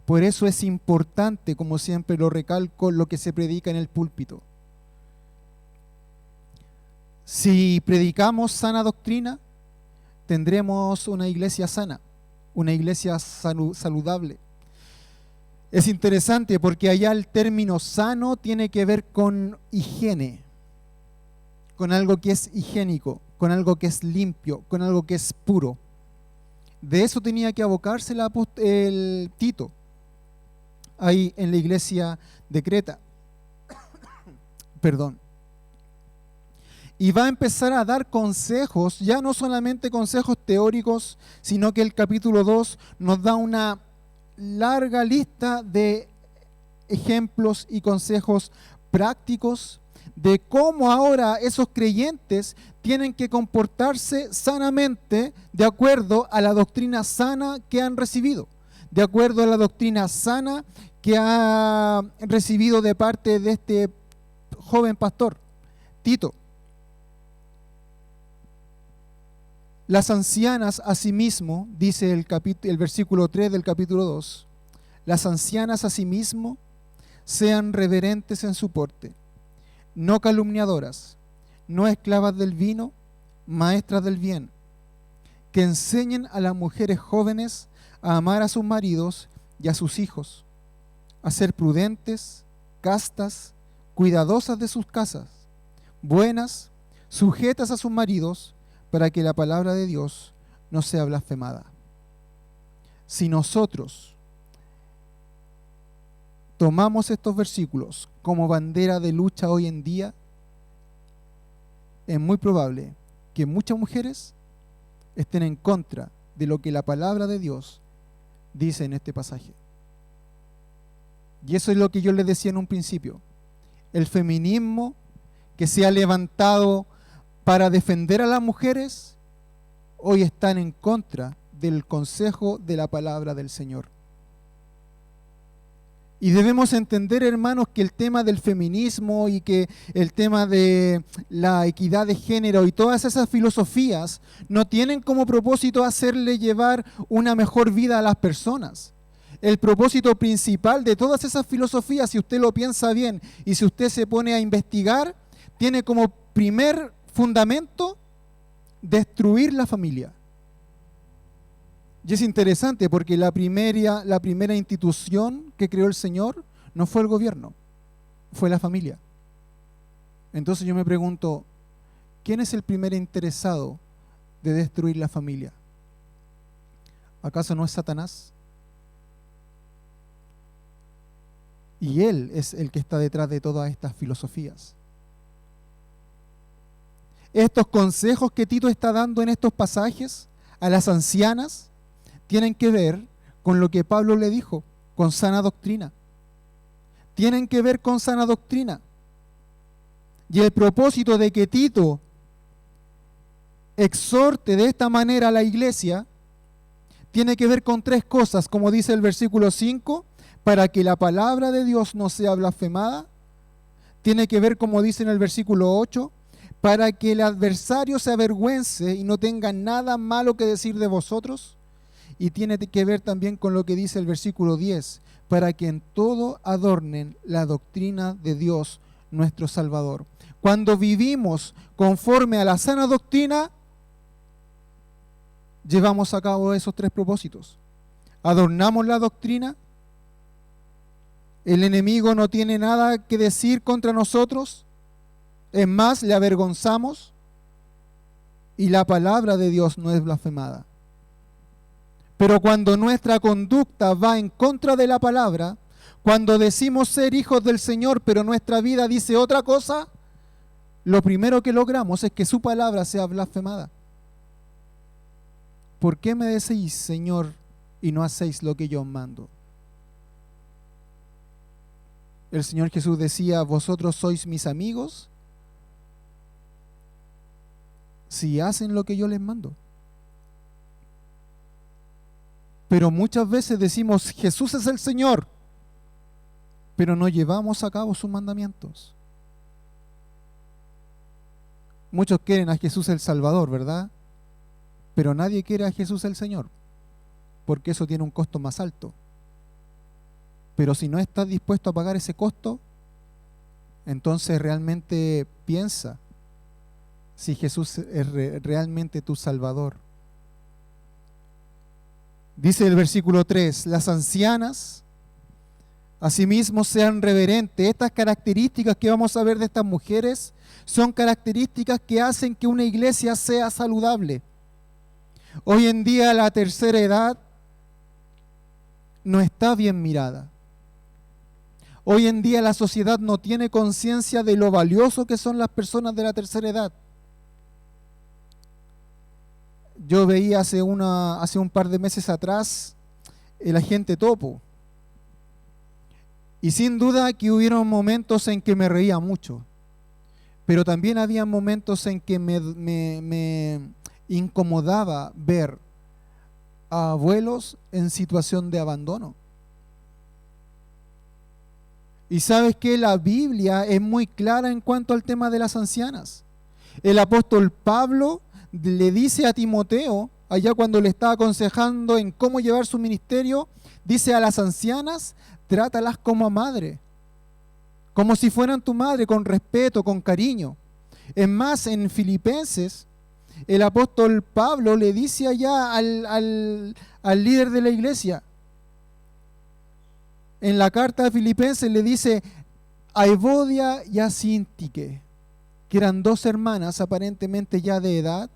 Por eso es importante, como siempre lo recalco, lo que se predica en el púlpito. Si predicamos sana doctrina, tendremos una iglesia sana, una iglesia saludable. Es interesante porque allá el término sano tiene que ver con higiene, con algo que es higiénico, con algo que es limpio, con algo que es puro. De eso tenía que abocarse el Tito, ahí en la iglesia de Creta. Perdón. Y va a empezar a dar consejos, ya no solamente consejos teóricos, sino que el capítulo 2 nos da una larga lista de ejemplos y consejos prácticos de cómo ahora esos creyentes tienen que comportarse sanamente de acuerdo a la doctrina sana que han recibido, de acuerdo a la doctrina sana que ha recibido de parte de este joven pastor, Tito. Las ancianas asimismo, dice el versículo 3 del capítulo 2, las ancianas asimismo sean reverentes en su porte, no calumniadoras, no esclavas del vino, maestras del bien, que enseñen a las mujeres jóvenes a amar a sus maridos y a sus hijos, a ser prudentes, castas, cuidadosas de sus casas, buenas, sujetas a sus maridos, para que la palabra de Dios no sea blasfemada. Si nosotros tomamos estos versículos como bandera de lucha hoy en día, es muy probable que muchas mujeres estén en contra de lo que la palabra de Dios dice en este pasaje. Y eso es lo que yo les decía en un principio. El feminismo que se ha levantado para defender a las mujeres, hoy están en contra del consejo de la palabra del Señor. Y debemos entender, hermanos, que el tema del feminismo y que el tema de la equidad de género y todas esas filosofías no tienen como propósito hacerle llevar una mejor vida a las personas. El propósito principal de todas esas filosofías, si usted lo piensa bien y si usted se pone a investigar, tiene como primer fundamento destruir la familia. Y es interesante porque la primera institución que creó el Señor no fue el gobierno, fue la familia. Entonces yo me pregunto, ¿quién es el primer interesado de destruir la familia? ¿Acaso no es Satanás? Y él es el que está detrás de todas estas filosofías. Estos consejos que Tito está dando en estos pasajes a las ancianas tienen que ver con lo que Pablo le dijo, con sana doctrina. Tienen que ver con sana doctrina. Y el propósito de que Tito exhorte de esta manera a la iglesia tiene que ver con tres cosas, como dice el versículo 5, para que la palabra de Dios no sea blasfemada. Tiene que ver, como dice en el versículo 8, para que el adversario se avergüence y no tenga nada malo que decir de vosotros. Y tiene que ver también con lo que dice el versículo 10, para que en todo adornen la doctrina de Dios nuestro Salvador. Cuando vivimos conforme a la sana doctrina, llevamos a cabo esos tres propósitos. Adornamos la doctrina, el enemigo no tiene nada que decir contra nosotros, es más, le avergonzamos, y la palabra de Dios no es blasfemada. Pero cuando nuestra conducta va en contra de la palabra, cuando decimos ser hijos del Señor, pero nuestra vida dice otra cosa, lo primero que logramos es que su palabra sea blasfemada. ¿Por qué me decís, Señor, y no hacéis lo que yo os mando? El Señor Jesús decía, vosotros sois mis amigos si hacen lo que yo les mando. Pero muchas veces decimos, Jesús es el Señor, pero no llevamos a cabo sus mandamientos. Muchos quieren a Jesús el Salvador, ¿verdad? Pero nadie quiere a Jesús el Señor, porque eso tiene un costo más alto. Pero si no estás dispuesto a pagar ese costo, entonces realmente piensa si Jesús es realmente tu Salvador. Dice el versículo 3, las ancianas asimismo sean reverentes. Estas características que vamos a ver de estas mujeres son características que hacen que una iglesia sea saludable. Hoy en día la tercera edad no está bien mirada. Hoy en día la sociedad no tiene conciencia de lo valioso que son las personas de la tercera edad. Yo veía hace un par de meses atrás el agente Topo. Y sin duda que hubieron momentos en que me reía mucho. Pero también había momentos en que me incomodaba ver a abuelos en situación de abandono. Y sabes que la Biblia es muy clara en cuanto al tema de las ancianas. El apóstol Pablo le dice a Timoteo, allá cuando le está aconsejando en cómo llevar su ministerio, dice a las ancianas, trátalas como a madre, como si fueran tu madre, con respeto, con cariño. Es más, en Filipenses, el apóstol Pablo le dice allá al líder de la iglesia, en la carta de Filipenses le dice a Evodia y a Síntique, que eran dos hermanas aparentemente ya de edad,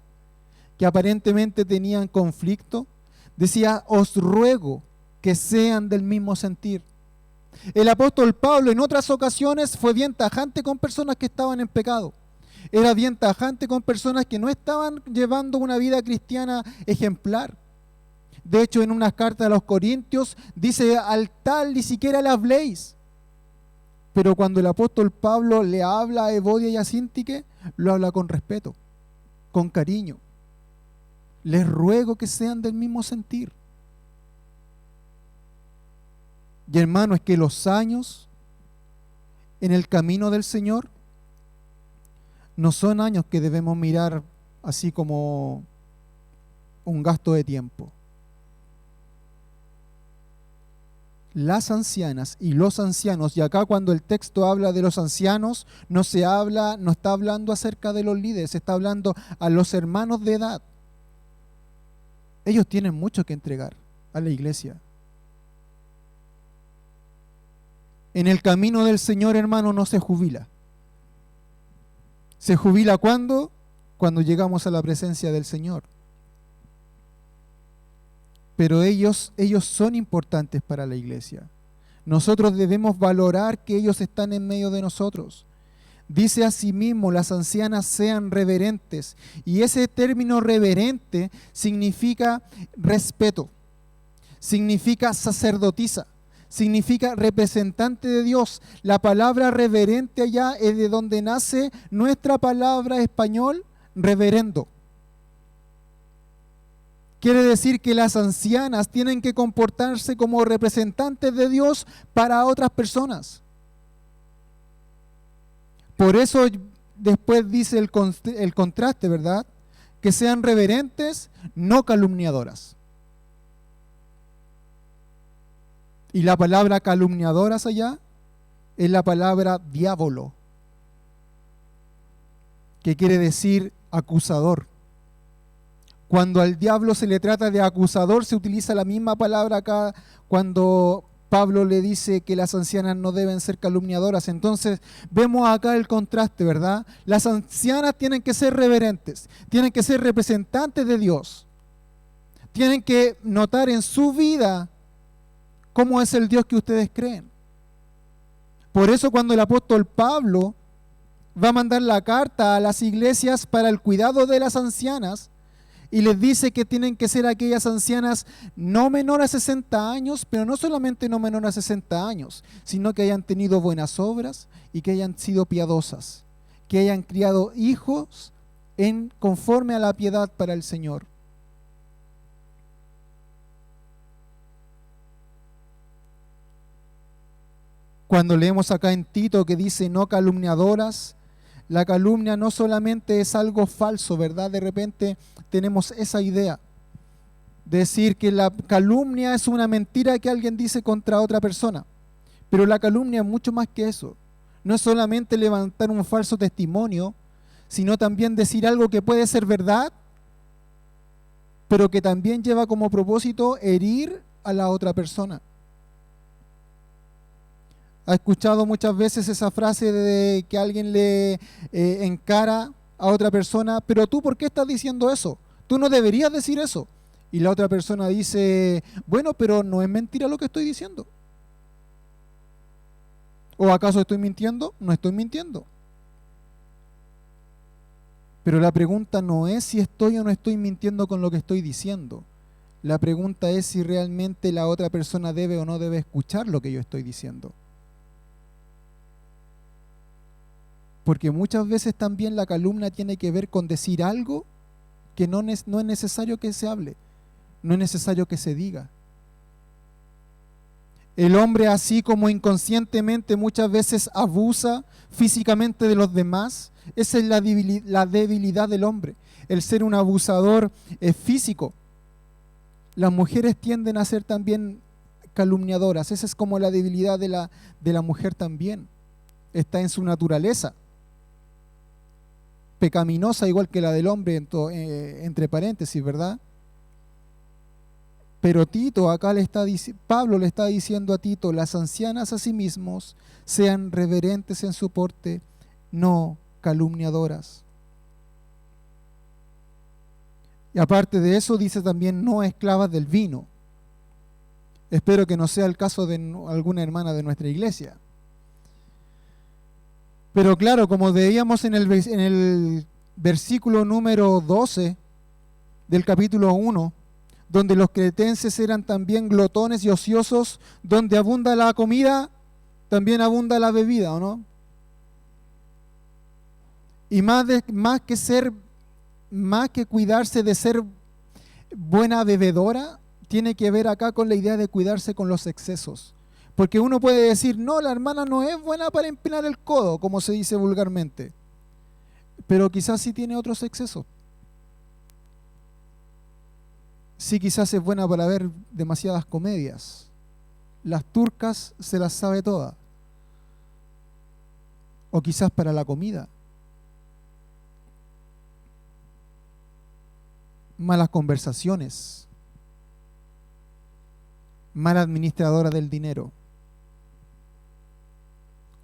que aparentemente tenían conflicto, decía, os ruego que sean del mismo sentir. El apóstol Pablo en otras ocasiones fue bien tajante con personas que estaban en pecado. Era bien tajante con personas que no estaban llevando una vida cristiana ejemplar. De hecho, en unas cartas a los Corintios dice, al tal ni siquiera le habléis. Pero cuando el apóstol Pablo le habla a Evodia y a Síntique, lo habla con respeto, con cariño. Les ruego que sean del mismo sentir. Y hermano, es que los años en el camino del Señor no son años que debemos mirar así como un gasto de tiempo. Las ancianas y los ancianos, y acá cuando el texto habla de los ancianos, no está hablando acerca de los líderes, está hablando a los hermanos de edad. Ellos tienen mucho que entregar a la iglesia. En el camino del Señor, hermano, no se jubila. ¿Se jubila cuándo? Cuando llegamos a la presencia del Señor. Pero ellos son importantes para la iglesia. Nosotros debemos valorar que ellos están en medio de nosotros. Dice asimismo, las ancianas sean reverentes. Y ese término reverente significa respeto, significa sacerdotisa, significa representante de Dios. La palabra reverente allá es de donde nace nuestra palabra español, reverendo. Quiere decir que las ancianas tienen que comportarse como representantes de Dios para otras personas. Por eso después dice el contraste, ¿verdad? Que sean reverentes, no calumniadoras. Y la palabra calumniadoras allá es la palabra diablo, que quiere decir acusador. Cuando al diablo se le trata de acusador, se utiliza la misma palabra acá cuando Pablo le dice que las ancianas no deben ser calumniadoras. Entonces vemos acá el contraste, ¿verdad? Las ancianas tienen que ser reverentes, tienen que ser representantes de Dios, tienen que notar en su vida cómo es el Dios que ustedes creen. Por eso cuando el apóstol Pablo va a mandar la carta a las iglesias para el cuidado de las ancianas, y les dice que tienen que ser aquellas ancianas no menores a 60 años, pero no solamente no menores a 60 años, sino que hayan tenido buenas obras y que hayan sido piadosas, que hayan criado hijos conforme a la piedad para el Señor. Cuando leemos acá en Tito que dice no calumniadoras, la calumnia no solamente es algo falso, ¿verdad? De repente tenemos esa idea de decir que la calumnia es una mentira que alguien dice contra otra persona. Pero la calumnia es mucho más que eso. No es solamente levantar un falso testimonio, sino también decir algo que puede ser verdad, pero que también lleva como propósito herir a la otra persona. ¿Ha escuchado muchas veces esa frase de que alguien le encara a otra persona, pero tú ¿por qué estás diciendo eso? Tú no deberías decir eso. Y la otra persona dice, bueno, pero no es mentira lo que estoy diciendo. ¿O acaso estoy mintiendo? No estoy mintiendo. Pero la pregunta no es si estoy o no estoy mintiendo con lo que estoy diciendo. La pregunta es si realmente la otra persona debe o no debe escuchar lo que yo estoy diciendo. Porque muchas veces también la calumnia tiene que ver con decir algo que no es necesario que se hable, no es necesario que se diga. El hombre, así como inconscientemente muchas veces abusa físicamente de los demás, esa es la debilidad del hombre, el ser un abusador físico. Las mujeres tienden a ser también calumniadoras, esa es como la debilidad de la mujer también, está en su naturaleza. Pecaminosa igual que la del hombre, entre paréntesis, ¿verdad? Pero Tito, acá Pablo le está diciendo a Tito, las ancianas a sí mismos sean reverentes en su porte, no calumniadoras. Y aparte de eso dice también no esclavas del vino. Espero que no sea el caso de alguna hermana de nuestra iglesia. Pero claro, como veíamos en el versículo número 12 del capítulo 1, donde los cretenses eran también glotones y ociosos, donde abunda la comida, también abunda la bebida, ¿o no? Y más que cuidarse de ser buena bebedora, tiene que ver acá con la idea de cuidarse con los excesos. Porque uno puede decir, no, la hermana no es buena para empinar el codo, como se dice vulgarmente. Pero quizás sí tiene otros excesos. Sí, quizás es buena para ver demasiadas comedias. Las turcas se las sabe todas. O quizás para la comida. Malas conversaciones. Mala administradora del dinero.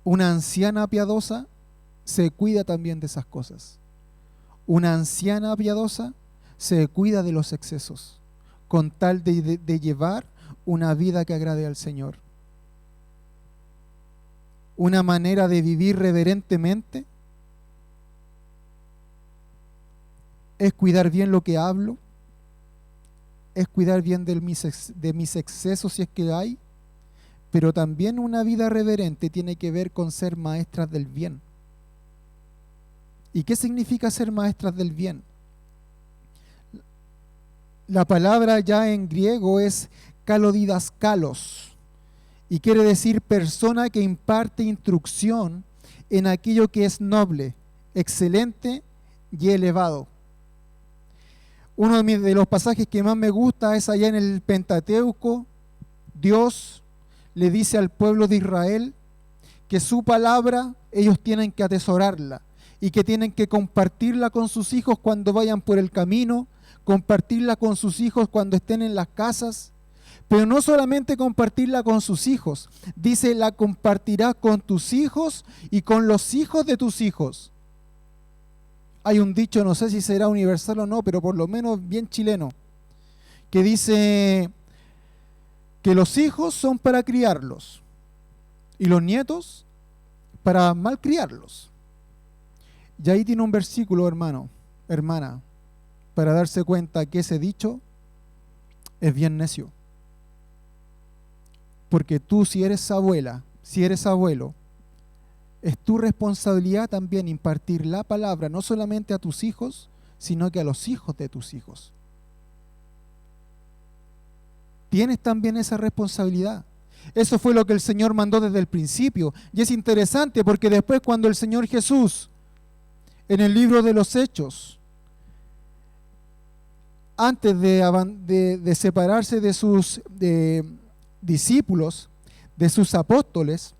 Una anciana piadosa se cuida también de esas cosas. Una anciana piadosa se cuida de los excesos, con tal de llevar una vida que agrade al Señor. Una manera de vivir reverentemente es cuidar bien lo que hablo, es cuidar bien de mis excesos si es que hay, pero también una vida reverente tiene que ver con ser maestras del bien. ¿Y qué significa ser maestras del bien? La palabra ya en griego es kalodidaskalos y quiere decir persona que imparte instrucción en aquello que es noble, excelente y elevado. Uno de los pasajes que más me gusta es allá en el Pentateuco. Dios le dice al pueblo de Israel que su palabra ellos tienen que atesorarla y que tienen que compartirla con sus hijos cuando vayan por el camino, compartirla con sus hijos cuando estén en las casas, pero no solamente compartirla con sus hijos, dice, la compartirás con tus hijos y con los hijos de tus hijos. Hay un dicho, no sé si será universal o no, pero por lo menos bien chileno, que dice que los hijos son para criarlos y los nietos para malcriarlos. Y ahí tiene un versículo, hermano, hermana, para darse cuenta que ese dicho es bien necio. Porque tú, si eres abuela, si eres abuelo, es tu responsabilidad también impartir la palabra no solamente a tus hijos, sino que a los hijos de tus hijos. Tienes también esa responsabilidad. Eso fue lo que el Señor mandó desde el principio. Y es interesante porque después cuando el Señor Jesús, en el libro de los Hechos, antes de separarse de sus discípulos, de sus apóstoles,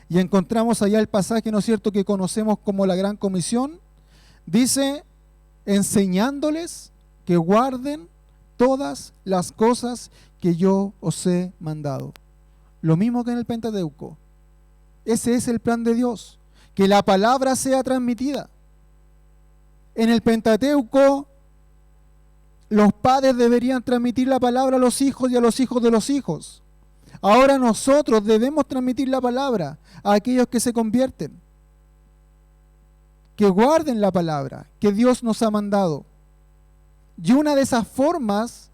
y encontramos allá el pasaje, ¿no es cierto?, que conocemos como la Gran Comisión, dice, enseñándoles que guarden todas las cosas que yo os he mandado. Lo mismo que en el Pentateuco. Ese es el plan de Dios, que la palabra sea transmitida. En el Pentateuco, los padres deberían transmitir la palabra a los hijos y a los hijos de los hijos. Ahora nosotros debemos transmitir la palabra a aquellos que se convierten, que guarden la palabra que Dios nos ha mandado. Y una de esas formas,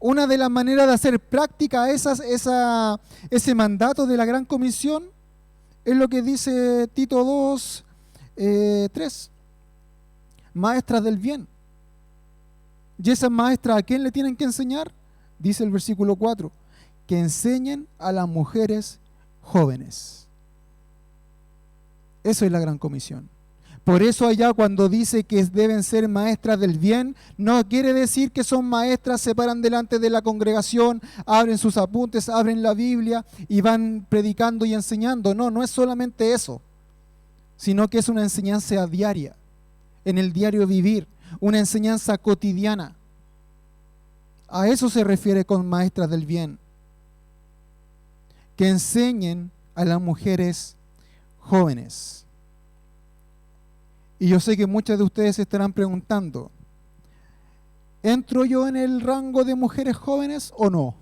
una de las maneras de hacer práctica ese mandato de la Gran Comisión es lo que dice Tito 2, 3. Maestras del bien. ¿Y esas maestras a quién le tienen que enseñar? Dice el versículo 4, que enseñen a las mujeres jóvenes. Eso es la Gran Comisión. Por eso allá cuando dice que deben ser maestras del bien, no quiere decir que son maestras, se paran delante de la congregación, abren sus apuntes, abren la Biblia y van predicando y enseñando. No, no es solamente eso, sino que es una enseñanza diaria, en el diario vivir, una enseñanza cotidiana. A eso se refiere con maestras del bien. Que enseñen a las mujeres jóvenes. Y yo sé que muchas de ustedes se estarán preguntando, ¿entro yo en el rango de mujeres jóvenes o no?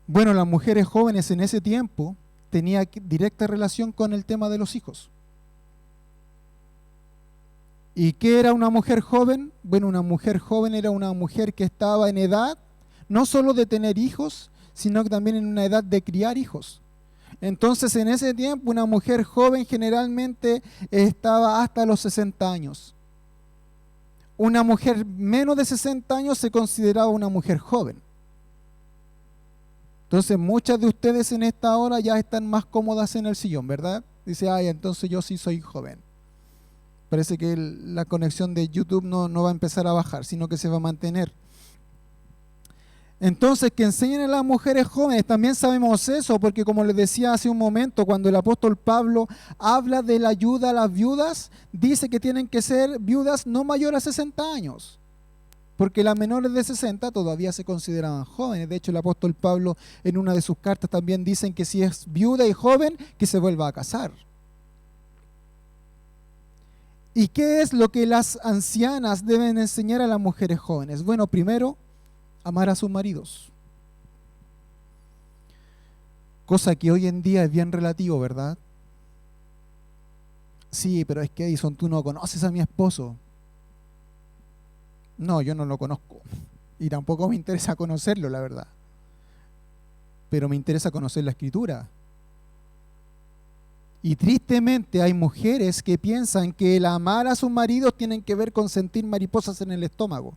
Bueno, las mujeres jóvenes en ese tiempo tenían directa relación con el tema de los hijos. ¿Y qué era una mujer joven? Bueno, una mujer joven era una mujer que estaba en edad no solo de tener hijos, sino que también en una edad de criar hijos. Entonces, en ese tiempo, una mujer joven generalmente estaba hasta los 60 años. Una mujer menos de 60 años se consideraba una mujer joven. Entonces muchas de ustedes en esta hora ya están más cómodas en el sillón, ¿verdad? Dice, ay, entonces yo sí soy joven. Parece que la conexión de YouTube no va a empezar a bajar, sino que se va a mantener. Entonces, que enseñen a las mujeres jóvenes, también sabemos eso, porque como les decía hace un momento, cuando el apóstol Pablo habla de la ayuda a las viudas, dice que tienen que ser viudas no mayores a 60 años, porque las menores de 60 todavía se consideraban jóvenes. De hecho, el apóstol Pablo en una de sus cartas también dicen que si es viuda y joven, que se vuelva a casar. ¿Y qué es lo que las ancianas deben enseñar a las mujeres jóvenes? Bueno, primero, amar a sus maridos. Cosa que hoy en día es bien relativo, ¿verdad? Sí, pero es que Edison, tú no conoces a mi esposo. No, yo no lo conozco. Y tampoco me interesa conocerlo, la verdad. Pero me interesa conocer la Escritura. Y tristemente hay mujeres que piensan que el amar a sus maridos tienen que ver con sentir mariposas en el estómago.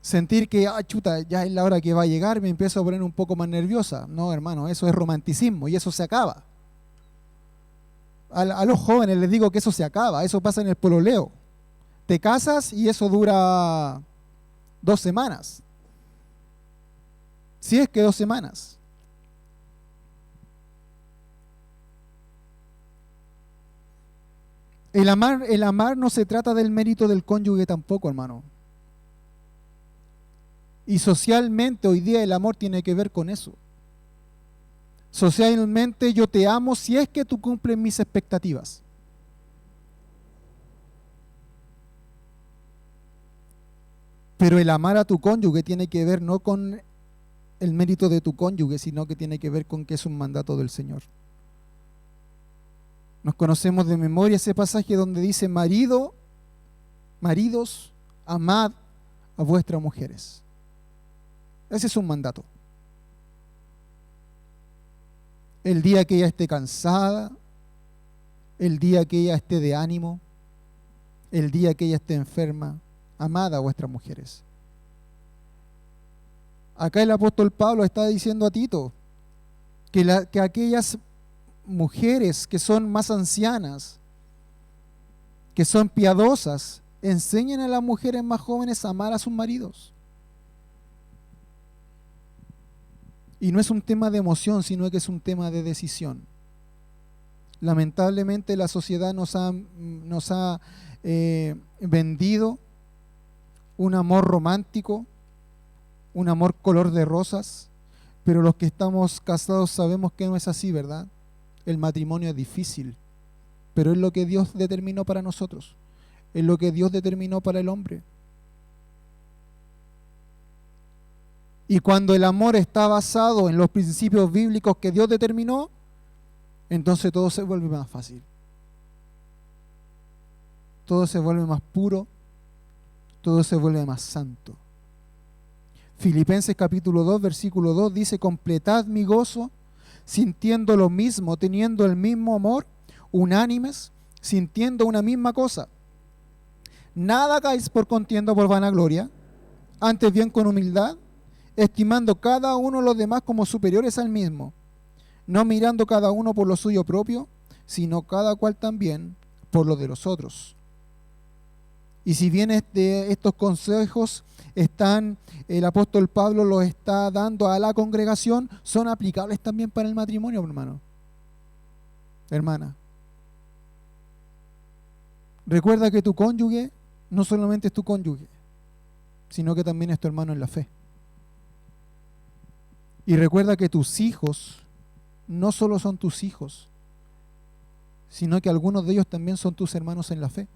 Sentir que, chuta, ya es la hora que va a llegar, me empiezo a poner un poco más nerviosa. No, hermano, eso es romanticismo y eso se acaba. A los jóvenes les digo que eso se acaba, eso pasa en el pololeo. Te casas y eso dura 2 semanas. Si es que 2 semanas. El amar no se trata del mérito del cónyuge tampoco, hermano. Y socialmente hoy día el amor tiene que ver con eso. Socialmente yo te amo si es que tú cumples mis expectativas. Pero el amar a tu cónyuge tiene que ver no con el mérito de tu cónyuge, sino que tiene que ver con que es un mandato del Señor. Nos conocemos de memoria ese pasaje donde dice, maridos, amad a vuestras mujeres. Ese es un mandato. El día que ella esté cansada, el día que ella esté de ánimo, el día que ella esté enferma, amad a vuestras mujeres. Acá el apóstol Pablo está diciendo a Tito que aquellas mujeres que son más ancianas, que son piadosas, enseñen a las mujeres más jóvenes a amar a sus maridos. Y no es un tema de emoción, sino que es un tema de decisión. Lamentablemente la sociedad nos ha vendido un amor romántico, un amor color de rosas, pero los que estamos casados sabemos que no es así, ¿verdad? El matrimonio es difícil, pero es lo que Dios determinó para nosotros, es lo que Dios determinó para el hombre. Y cuando el amor está basado en los principios bíblicos que Dios determinó, entonces todo se vuelve más fácil. Todo se vuelve más puro, todo se vuelve más santo. Filipenses capítulo 2, versículo 2 dice, completad mi gozo, sintiendo lo mismo, teniendo el mismo amor, unánimes, sintiendo una misma cosa. Nada hagáis por contienda o por vanagloria, antes bien con humildad, estimando cada uno a los demás como superiores al mismo, no mirando cada uno por lo suyo propio, sino cada cual también por lo de los otros. Y si bien estos consejos el apóstol Pablo los está dando a la congregación, son aplicables también para el matrimonio, hermano, hermana. Recuerda que tu cónyuge no solamente es tu cónyuge, sino que también es tu hermano en la fe. Y recuerda que tus hijos no solo son tus hijos, sino que algunos de ellos también son tus hermanos en la fe.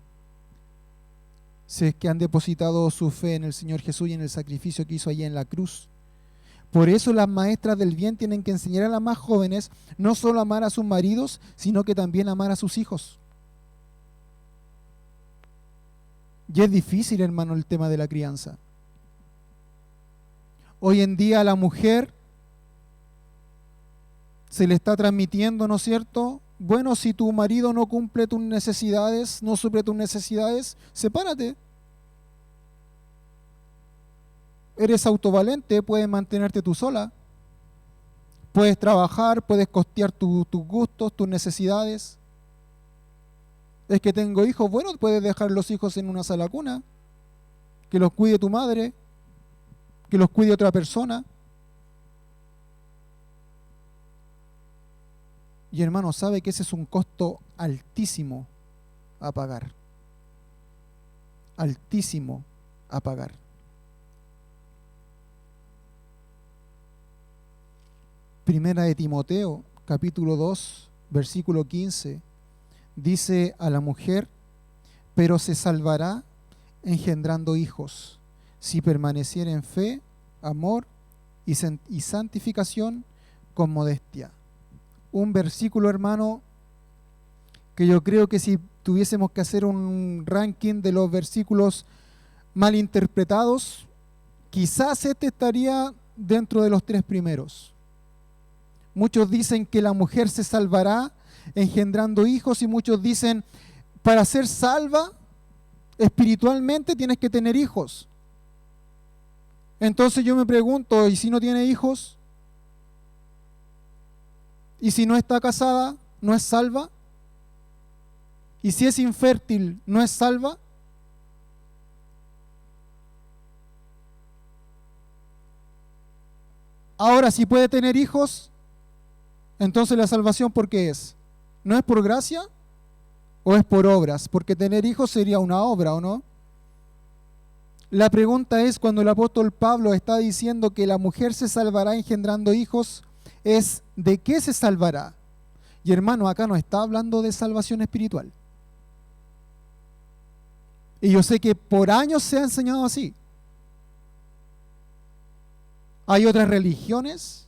Si es que han depositado su fe en el Señor Jesús y en el sacrificio que hizo allí en la cruz. Por eso las maestras del bien tienen que enseñar a las más jóvenes no solo a amar a sus maridos, sino que también a amar a sus hijos. Y es difícil, hermano, el tema de la crianza. Hoy en día a la mujer se le está transmitiendo, ¿no es cierto? Bueno, si tu marido no cumple tus necesidades, no suple tus necesidades, sepárate. eres autovalente, puedes mantenerte tú sola, puedes trabajar, puedes costear tus gustos, tus necesidades. Es que tengo hijos, bueno, puedes dejar los hijos en una sala cuna, que los cuide tu madre, que los cuide otra persona. Y hermano, sabe que ese es un costo altísimo a pagar. Altísimo a pagar. Primera de Timoteo, capítulo 2, versículo 15, dice a la mujer: pero se salvará engendrando hijos, si permaneciera en fe, amor y santificación con modestia. Un versículo, hermano, que yo creo que si tuviésemos que hacer un ranking de los versículos mal interpretados, quizás este estaría dentro de los 3 primeros. Muchos dicen que la mujer se salvará engendrando hijos, y muchos dicen, para ser salva espiritualmente tienes que tener hijos. Entonces yo me pregunto, ¿y si no tiene hijos? ¿Y si no está casada, no es salva? ¿Y si es infértil, no es salva? Ahora, si puede tener hijos, entonces la salvación, ¿por qué es? ¿No es por gracia o es por obras? Porque tener hijos sería una obra, ¿o no? La pregunta es, cuando el apóstol Pablo está diciendo que la mujer se salvará engendrando hijos, es ¿de qué se salvará? Y hermano, acá no está hablando de salvación espiritual. Y yo sé que por años se ha enseñado así. Hay otras religiones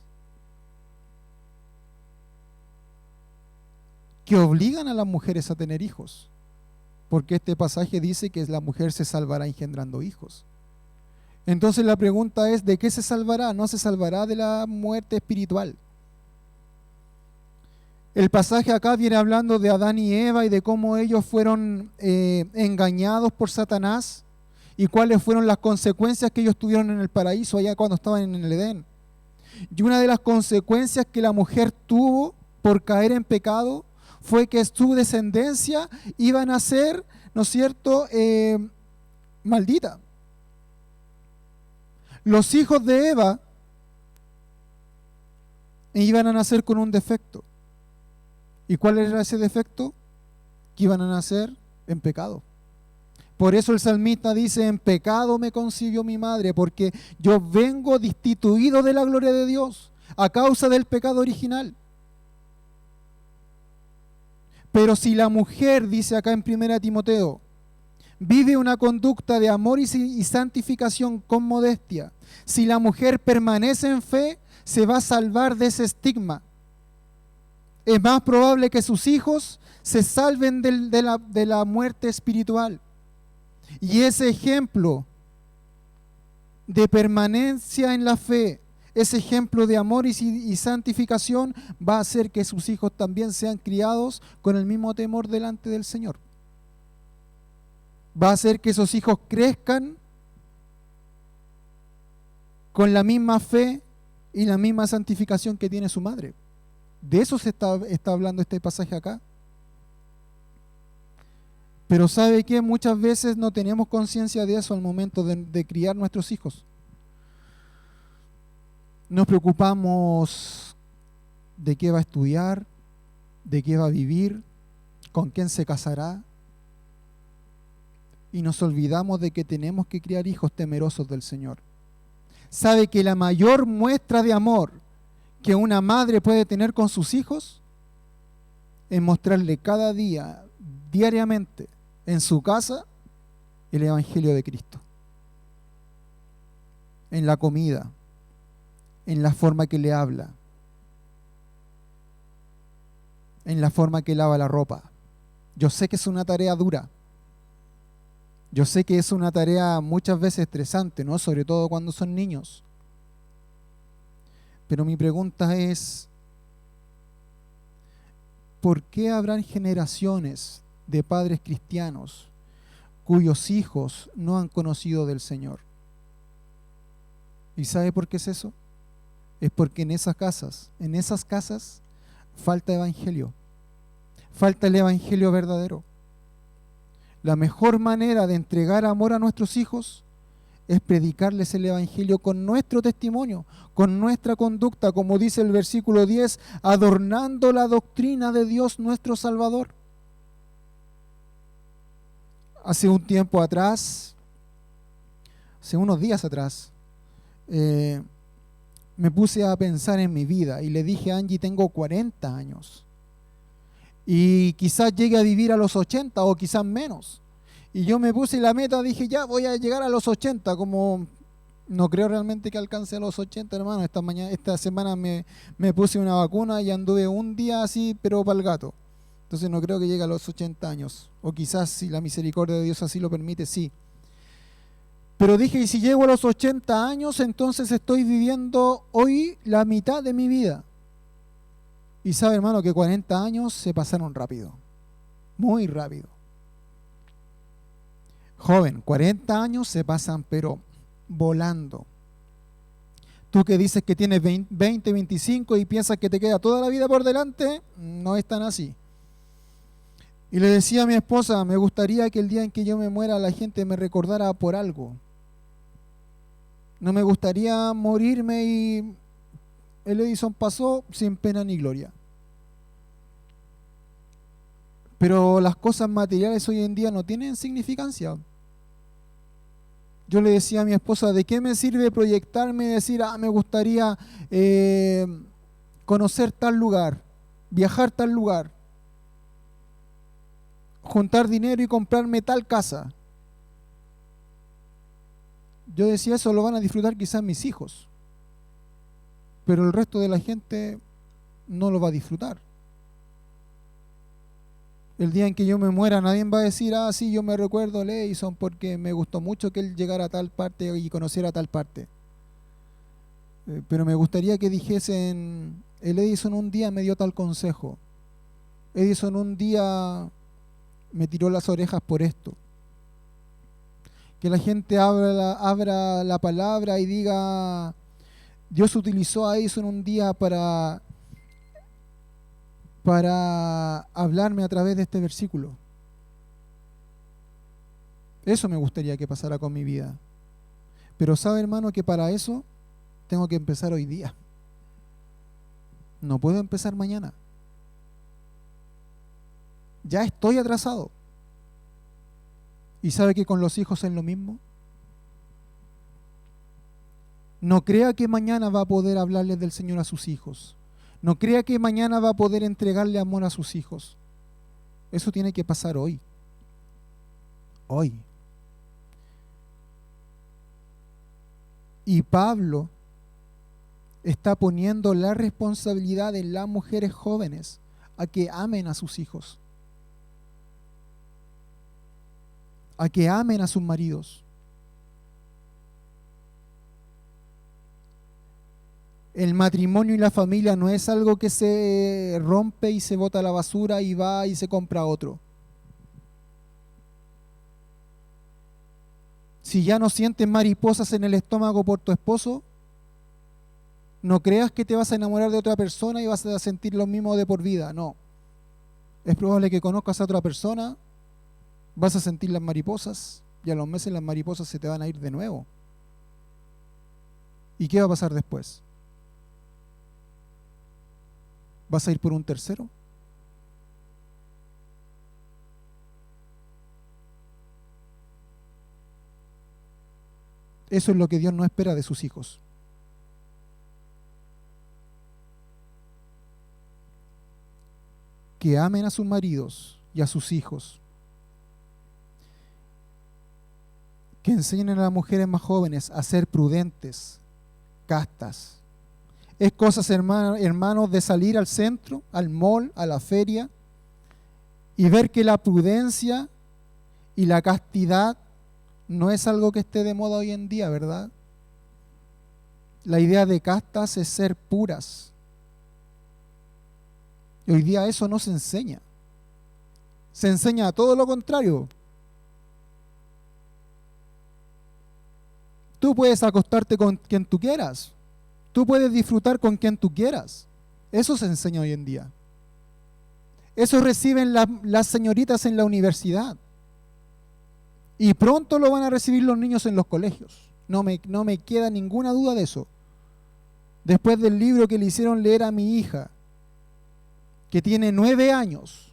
que obligan a las mujeres a tener hijos, porque este pasaje dice que la mujer se salvará engendrando hijos. Entonces la pregunta es, ¿de qué se salvará? No se salvará de la muerte espiritual. El pasaje acá viene hablando de Adán y Eva y de cómo ellos fueron engañados por Satanás y cuáles fueron las consecuencias que ellos tuvieron en el paraíso allá cuando estaban en el Edén. Y una de las consecuencias que la mujer tuvo por caer en pecado fue que su descendencia iba a ser, ¿no es cierto?, maldita. Los hijos de Eva iban a nacer con un defecto. ¿Y cuál era ese defecto? Que iban a nacer en pecado. Por eso el salmista dice, en pecado me concibió mi madre, porque yo vengo destituido de la gloria de Dios a causa del pecado original. Pero si la mujer, dice acá en 1 Timoteo, vive una conducta de amor y santificación con modestia, si la mujer permanece en fe, se va a salvar de ese estigma. Es más probable que sus hijos se salven de la muerte espiritual. Y ese ejemplo de permanencia en la fe, ese ejemplo de amor y santificación va a hacer que sus hijos también sean criados con el mismo temor delante del Señor. Va a hacer que esos hijos crezcan con la misma fe y la misma santificación que tiene su madre. De eso se está hablando este pasaje acá. Pero ¿sabe qué? Muchas veces no tenemos conciencia de eso al momento de criar nuestros hijos. Nos preocupamos de qué va a estudiar, de qué va a vivir, con quién se casará. Y nos olvidamos de que tenemos que criar hijos temerosos del Señor. ¿Sabe que la mayor muestra de amor que una madre puede tener con sus hijos es mostrarle cada día, diariamente, en su casa, el Evangelio de Cristo? En la comida, en la forma que le habla, en la forma que lava la ropa. Yo sé que es una tarea dura. Yo sé que es una tarea muchas veces estresante, ¿no? Sobre todo cuando son niños. Pero mi pregunta es, ¿por qué habrán generaciones de padres cristianos cuyos hijos no han conocido del Señor? ¿Y sabe por qué es eso? Es porque en esas casas falta evangelio. Falta el evangelio verdadero. La mejor manera de entregar amor a nuestros hijos es predicarles el evangelio con nuestro testimonio, con nuestra conducta, como dice el versículo 10, adornando la doctrina de Dios nuestro Salvador. Hace un tiempo atrás, hace unos días atrás, me puse a pensar en mi vida y le dije a Angie, tengo 40 años y quizás llegue a vivir a los 80 o quizás menos. Y yo me puse la meta, dije, ya voy a llegar a los 80, como no creo realmente que alcance a los 80, hermano. Esta semana me puse una vacuna y anduve un día así, pero para el gato. Entonces no creo que llegue a los 80 años. O quizás, si la misericordia de Dios así lo permite, sí. Pero dije, y si llego a los 80 años, entonces estoy viviendo hoy la mitad de mi vida. Y sabe, hermano, que 40 años se pasaron rápido. Muy rápido. Joven, 40 años se pasan, pero volando. Tú que dices que tienes 20, 25 y piensas que te queda toda la vida por delante, no es tan así. Y le decía a mi esposa, me gustaría que el día en que yo me muera la gente me recordara por algo. No me gustaría morirme y el Edison pasó sin pena ni gloria. Pero las cosas materiales hoy en día no tienen significancia. Yo le decía a mi esposa, ¿de qué me sirve proyectarme y decir, me gustaría conocer tal lugar, viajar tal lugar, juntar dinero y comprarme tal casa? Yo decía, eso lo van a disfrutar quizás mis hijos, pero el resto de la gente no lo va a disfrutar. El día en que yo me muera, nadie va a decir, sí, yo me recuerdo a Edison porque me gustó mucho que él llegara a tal parte y conociera tal parte. Pero me gustaría que dijesen, el Edison un día me dio tal consejo. Edison un día me tiró las orejas por esto. Que la gente abra la palabra y diga, Dios utilizó a Edison un día para hablarme a través de este versículo. Eso me gustaría que pasara con mi vida. Pero sabe, hermano, que para eso tengo que empezar hoy día. No puedo empezar mañana. Ya estoy atrasado. ¿Y sabe que con los hijos es lo mismo? No crea que mañana va a poder hablarles del Señor a sus hijos. No crea que mañana va a poder entregarle amor a sus hijos. Eso tiene que pasar hoy. Hoy. Y Pablo está poniendo la responsabilidad en las mujeres jóvenes a que amen a sus hijos, a que amen a sus maridos. El matrimonio y la familia no es algo que se rompe y se bota a la basura y va y se compra otro. Si ya no sientes mariposas en el estómago por tu esposo, no creas que te vas a enamorar de otra persona y vas a sentir lo mismo de por vida. No. Es probable que conozcas a otra persona, vas a sentir las mariposas y a los meses las mariposas se te van a ir de nuevo. ¿Y qué va a pasar después? ¿Vas a ir por un tercero? Eso es lo que Dios no espera de sus hijos. Que amen a sus maridos y a sus hijos. Que enseñen a las mujeres más jóvenes a ser prudentes, castas. Es cosas, hermanos, de salir al centro, al mall, a la feria, y ver que la prudencia y la castidad no es algo que esté de moda hoy en día, ¿verdad? La idea de castas es ser puras. Y hoy día eso no se enseña. Se enseña todo lo contrario. Tú puedes acostarte con quien tú quieras. Tú puedes disfrutar con quien tú quieras. Eso se enseña hoy en día. Eso reciben las señoritas en la universidad. Y pronto lo van a recibir los niños en los colegios. No me queda ninguna duda de eso. Después del libro que le hicieron leer a mi hija, que tiene 9 años,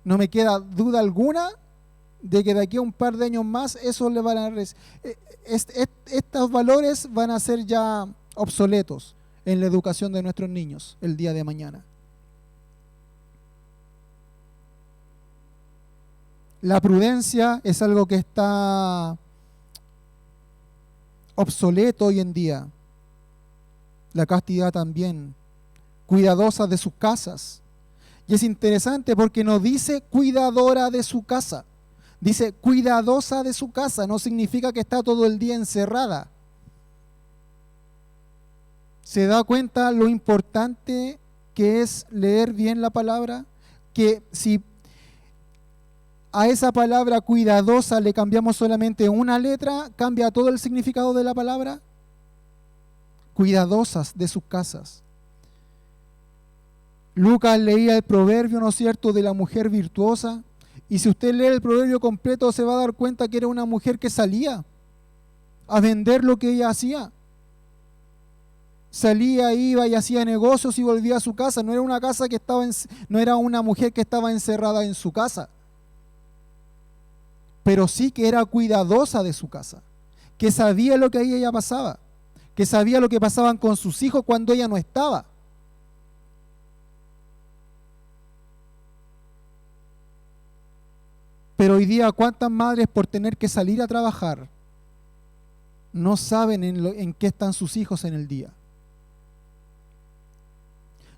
no me queda duda alguna de que de aquí a un par de años más eso le van a estos valores van a ser ya obsoletos en la educación de nuestros niños el día de mañana. La prudencia es algo que está obsoleto hoy en día. La castidad también. Cuidadosa de sus casas. Y es interesante porque no dice cuidadora de su casa. Dice cuidadosa de su casa. No significa que está todo el día encerrada. ¿Se da cuenta lo importante que es leer bien la palabra? Que si a esa palabra cuidadosa le cambiamos solamente una letra, ¿cambia todo el significado de la palabra? Cuidadosas de sus casas. Lucas leía el proverbio, ¿no es cierto?, de la mujer virtuosa. Y si usted lee el proverbio completo, se va a dar cuenta que era una mujer que salía a vender lo que ella hacía. Salía, iba y hacía negocios y volvía a su casa. No era una casa que estaba no era una mujer que estaba encerrada en su casa. Pero sí que era cuidadosa de su casa, que sabía lo que a ella pasaba, que sabía lo que pasaban con sus hijos cuando ella no estaba. Pero hoy día, ¿cuántas madres por tener que salir a trabajar no saben en qué están sus hijos en el día?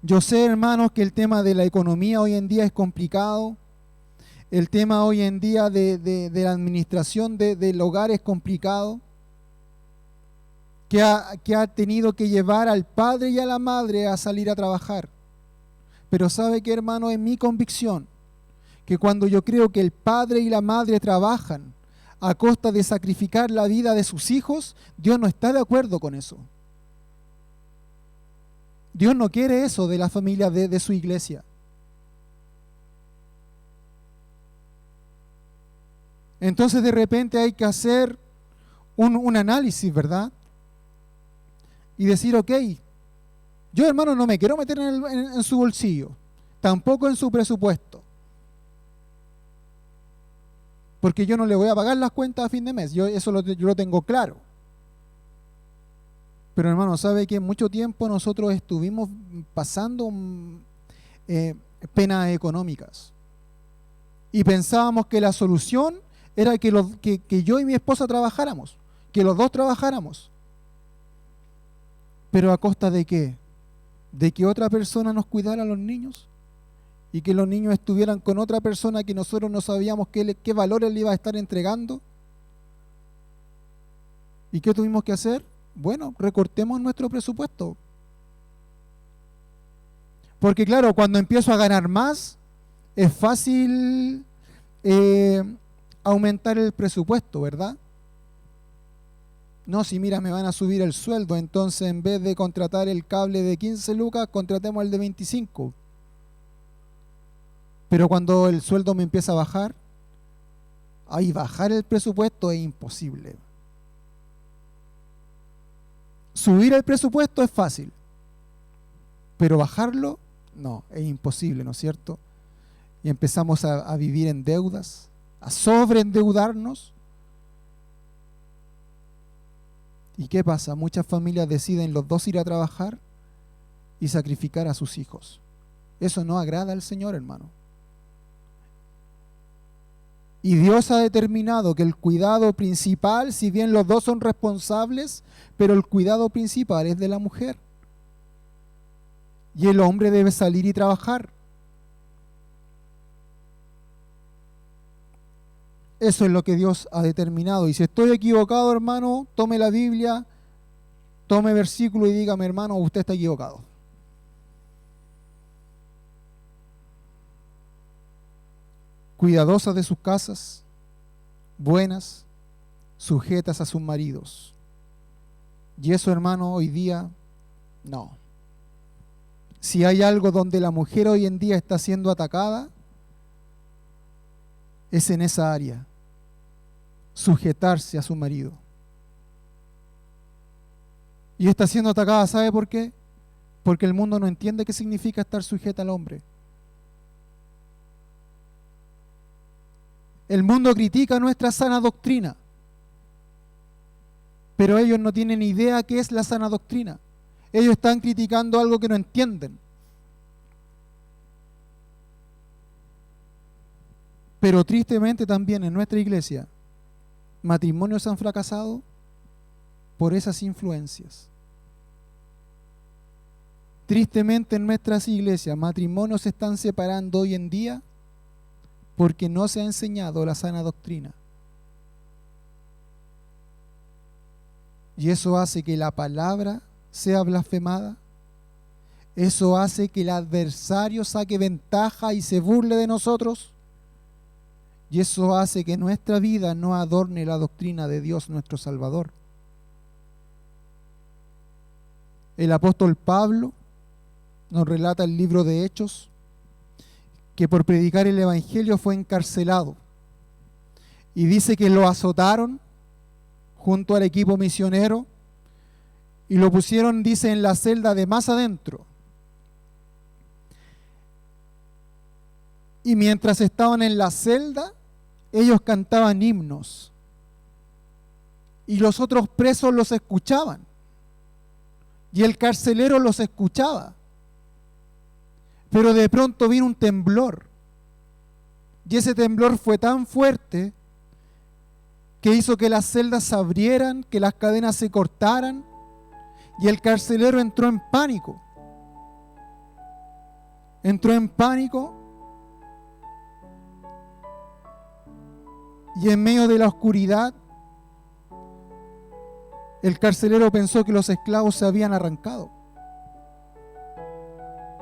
Yo sé, hermanos, que el tema de la economía hoy en día es complicado. El tema hoy en día de la administración del hogar es complicado, que ha tenido que llevar al padre y a la madre a salir a trabajar. Pero ¿sabe qué, hermano? Es mi convicción que cuando yo creo que el padre y la madre trabajan a costa de sacrificar la vida de sus hijos, Dios no está de acuerdo con eso. Dios no quiere eso de la familia de su iglesia. Entonces de repente hay que hacer un análisis, ¿verdad? Y decir, ok, yo, hermano, no me quiero meter en su bolsillo, tampoco en su presupuesto, porque yo no le voy a pagar las cuentas a fin de mes, yo lo tengo claro. Pero, hermano, ¿sabe que mucho tiempo nosotros estuvimos pasando penas económicas? Y pensábamos que la solución era que yo y mi esposa trabajáramos, que los dos trabajáramos. ¿Pero a costa de qué? ¿De que otra persona nos cuidara a los niños? ¿Y que los niños estuvieran con otra persona que nosotros no sabíamos qué valores le iba a estar entregando? ¿Y qué tuvimos que hacer? Bueno, recortemos nuestro presupuesto. Porque claro, cuando empiezo a ganar más, es fácil aumentar el presupuesto, ¿verdad? No, si mira, me van a subir el sueldo, entonces en vez de contratar el cable de 15 lucas, contratemos el de 25. Pero cuando el sueldo me empieza a bajar, ahí bajar el presupuesto es imposible. Subir el presupuesto es fácil, pero bajarlo, no, es imposible, ¿no es cierto? Y empezamos a vivir en deudas, a sobreendeudarnos. ¿Y qué pasa? Muchas familias deciden los dos ir a trabajar y sacrificar a sus hijos. Eso no agrada al Señor, hermano. Y Dios ha determinado que el cuidado principal, si bien los dos son responsables, pero el cuidado principal es de la mujer. Y el hombre debe salir y trabajar. Eso es lo que Dios ha determinado. Y si estoy equivocado, hermano, tome la Biblia, tome versículo y dígame, hermano, usted está equivocado. Cuidadosas de sus casas, buenas, sujetas a sus maridos. Y eso, hermano, hoy día, no. Si hay algo donde la mujer hoy en día está siendo atacada, es en esa área. Sujetarse a su marido. Y está siendo atacada, ¿sabe por qué? Porque el mundo no entiende qué significa estar sujeta al hombre. El mundo critica nuestra sana doctrina, pero ellos no tienen idea qué es la sana doctrina. Ellos están criticando algo que no entienden. Pero tristemente también en nuestra iglesia, matrimonios han fracasado por esas influencias. Tristemente en nuestras iglesias, matrimonios se están separando hoy en día porque no se ha enseñado la sana doctrina. Y eso hace que la palabra sea blasfemada. Eso hace que el adversario saque ventaja y se burle de nosotros. Y eso hace que nuestra vida no adorne la doctrina de Dios nuestro Salvador. El apóstol Pablo nos relata el libro de Hechos que por predicar el evangelio fue encarcelado. Y dice que lo azotaron junto al equipo misionero y lo pusieron, dice, en la celda de más adentro. Y mientras estaban en la celda, ellos cantaban himnos. Y los otros presos los escuchaban. Y el carcelero los escuchaba. Pero de pronto vino un temblor. Y ese temblor fue tan fuerte que hizo que las celdas se abrieran, que las cadenas se cortaran. Y el carcelero entró en pánico. Entró en pánico. Y en medio de la oscuridad, el carcelero pensó que los esclavos se habían arrancado.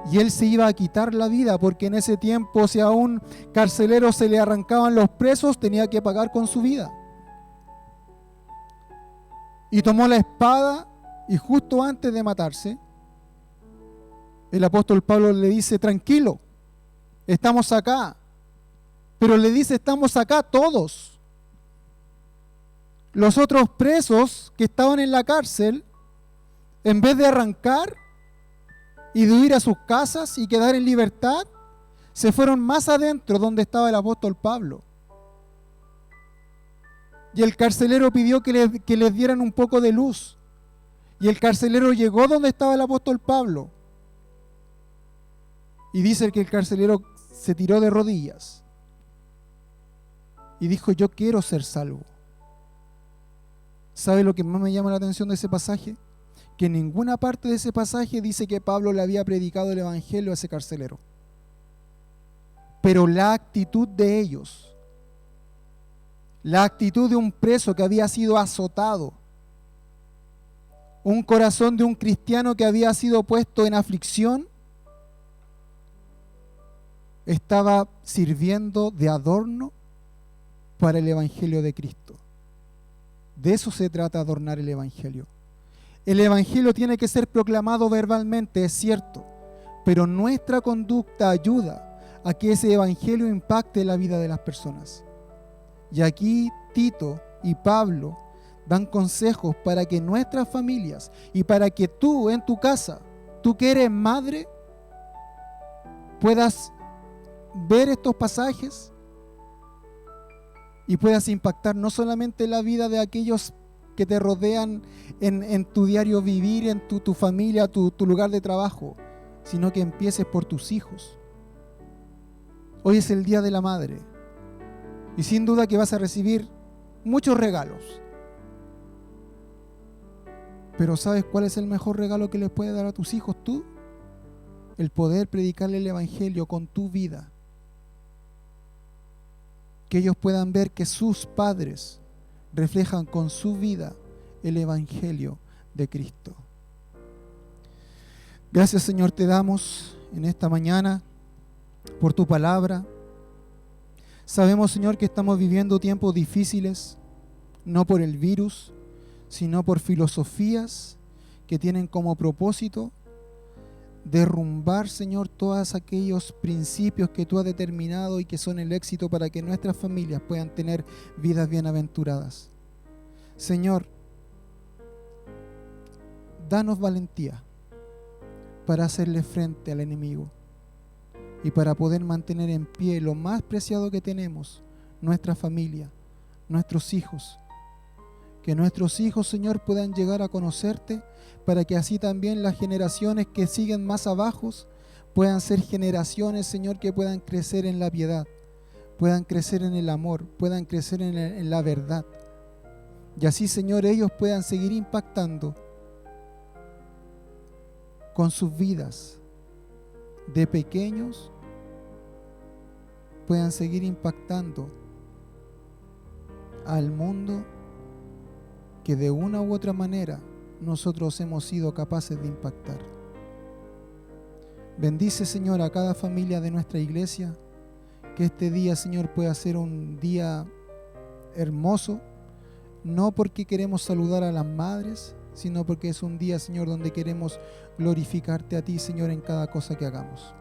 Y él se iba a quitar la vida, porque en ese tiempo, si a un carcelero se le arrancaban los presos, tenía que pagar con su vida. Y tomó la espada, y justo antes de matarse, el apóstol Pablo le dice: tranquilo, estamos acá. Pero le dice: estamos acá todos. Los otros presos que estaban en la cárcel, en vez de arrancar y de huir a sus casas y quedar en libertad, se fueron más adentro donde estaba el apóstol Pablo. Y el carcelero pidió que les dieran un poco de luz. Y el carcelero llegó donde estaba el apóstol Pablo. Y dice que el carcelero se tiró de rodillas y dijo: yo quiero ser salvo. ¿Sabe lo que más me llama la atención de ese pasaje? Que en ninguna parte de ese pasaje dice que Pablo le había predicado el evangelio a ese carcelero. Pero la actitud de ellos, la actitud de un preso que había sido azotado, un corazón de un cristiano que había sido puesto en aflicción, estaba sirviendo de adorno para el evangelio de Cristo. De eso se trata, adornar el evangelio. El evangelio tiene que ser proclamado verbalmente, es cierto, pero nuestra conducta ayuda a que ese evangelio impacte la vida de las personas. Y aquí Tito y Pablo dan consejos para que nuestras familias y para que tú en tu casa, tú que eres madre, puedas ver estos pasajes y puedas impactar no solamente la vida de aquellos que te rodean en tu diario vivir, en tu familia, tu lugar de trabajo, sino que empieces por tus hijos. Hoy es el Día de la Madre y sin duda que vas a recibir muchos regalos. Pero ¿sabes cuál es el mejor regalo que les puedes dar a tus hijos tú? El poder predicarle el evangelio con tu vida. Que ellos puedan ver que sus padres reflejan con su vida el evangelio de Cristo. Gracias, Señor, te damos en esta mañana por tu palabra. Sabemos, Señor, que estamos viviendo tiempos difíciles, no por el virus, sino por filosofías que tienen como propósito derrumbar, Señor, todos aquellos principios que tú has determinado y que son el éxito para que nuestras familias puedan tener vidas bienaventuradas. Señor, danos valentía para hacerle frente al enemigo y para poder mantener en pie lo más preciado que tenemos, nuestra familia, nuestros hijos. Que nuestros hijos, Señor, puedan llegar a conocerte, para que así también las generaciones que siguen más abajo puedan ser generaciones, Señor, que puedan crecer en la piedad, puedan crecer en el amor, puedan crecer en la verdad. Y así, Señor, ellos puedan seguir impactando con sus vidas de pequeños, puedan seguir impactando al mundo que de una u otra manera nosotros hemos sido capaces de impactar. Bendice, Señor, a cada familia de nuestra iglesia, que este día, Señor, pueda ser un día hermoso, no porque queremos saludar a las madres, sino porque es un día, Señor, donde queremos glorificarte a ti, Señor, en cada cosa que hagamos.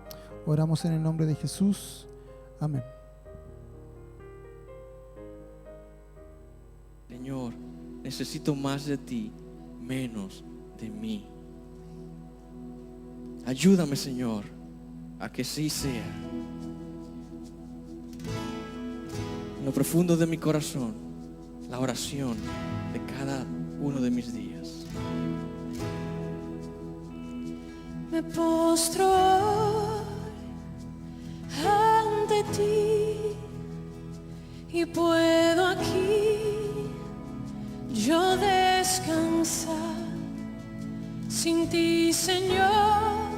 Oramos en el nombre de Jesús. Amén. Señor, necesito más de ti, menos de mí. Ayúdame, Señor, a que sí sea. En lo profundo de mi corazón, la oración de cada uno de mis días. Me postro ante ti y puedo aquí yo descansar. Sin ti, Señor,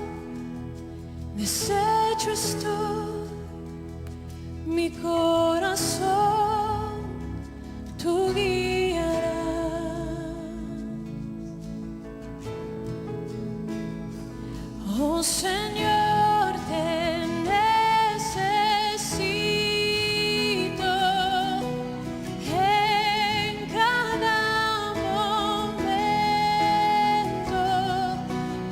deshecho estoy, mi corazón tú guiarás. Oh Señor, te necesito en cada momento,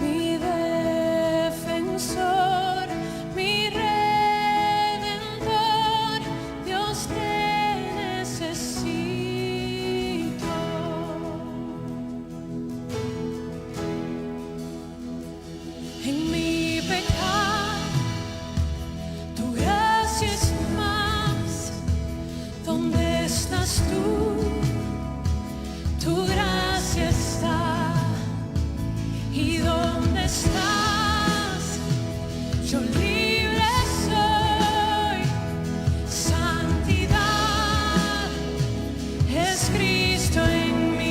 mi defensor, mi redentor, Dios te necesito. En mi pecado, tu gracia es más. ¿Dónde estás tú? Tu gracia está. ¿Y dónde estás? Yo libre soy. Santidad es Cristo en mí.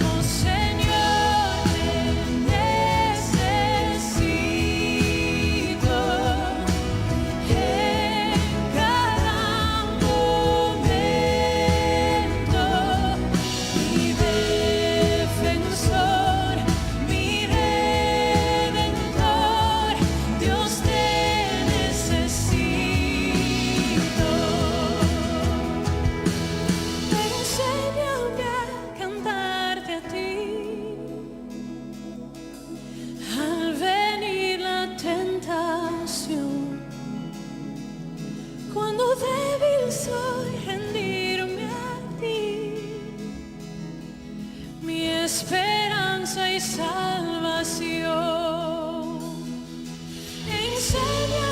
Oh Señor, te necesito en cada momento, mi defensor, mi redentor, Dios te necesito. Enséñame a cantarte a ti al venir la tentación. Cuando débil soy, rendirme a ti, mi esperanza y salvación. Enséñame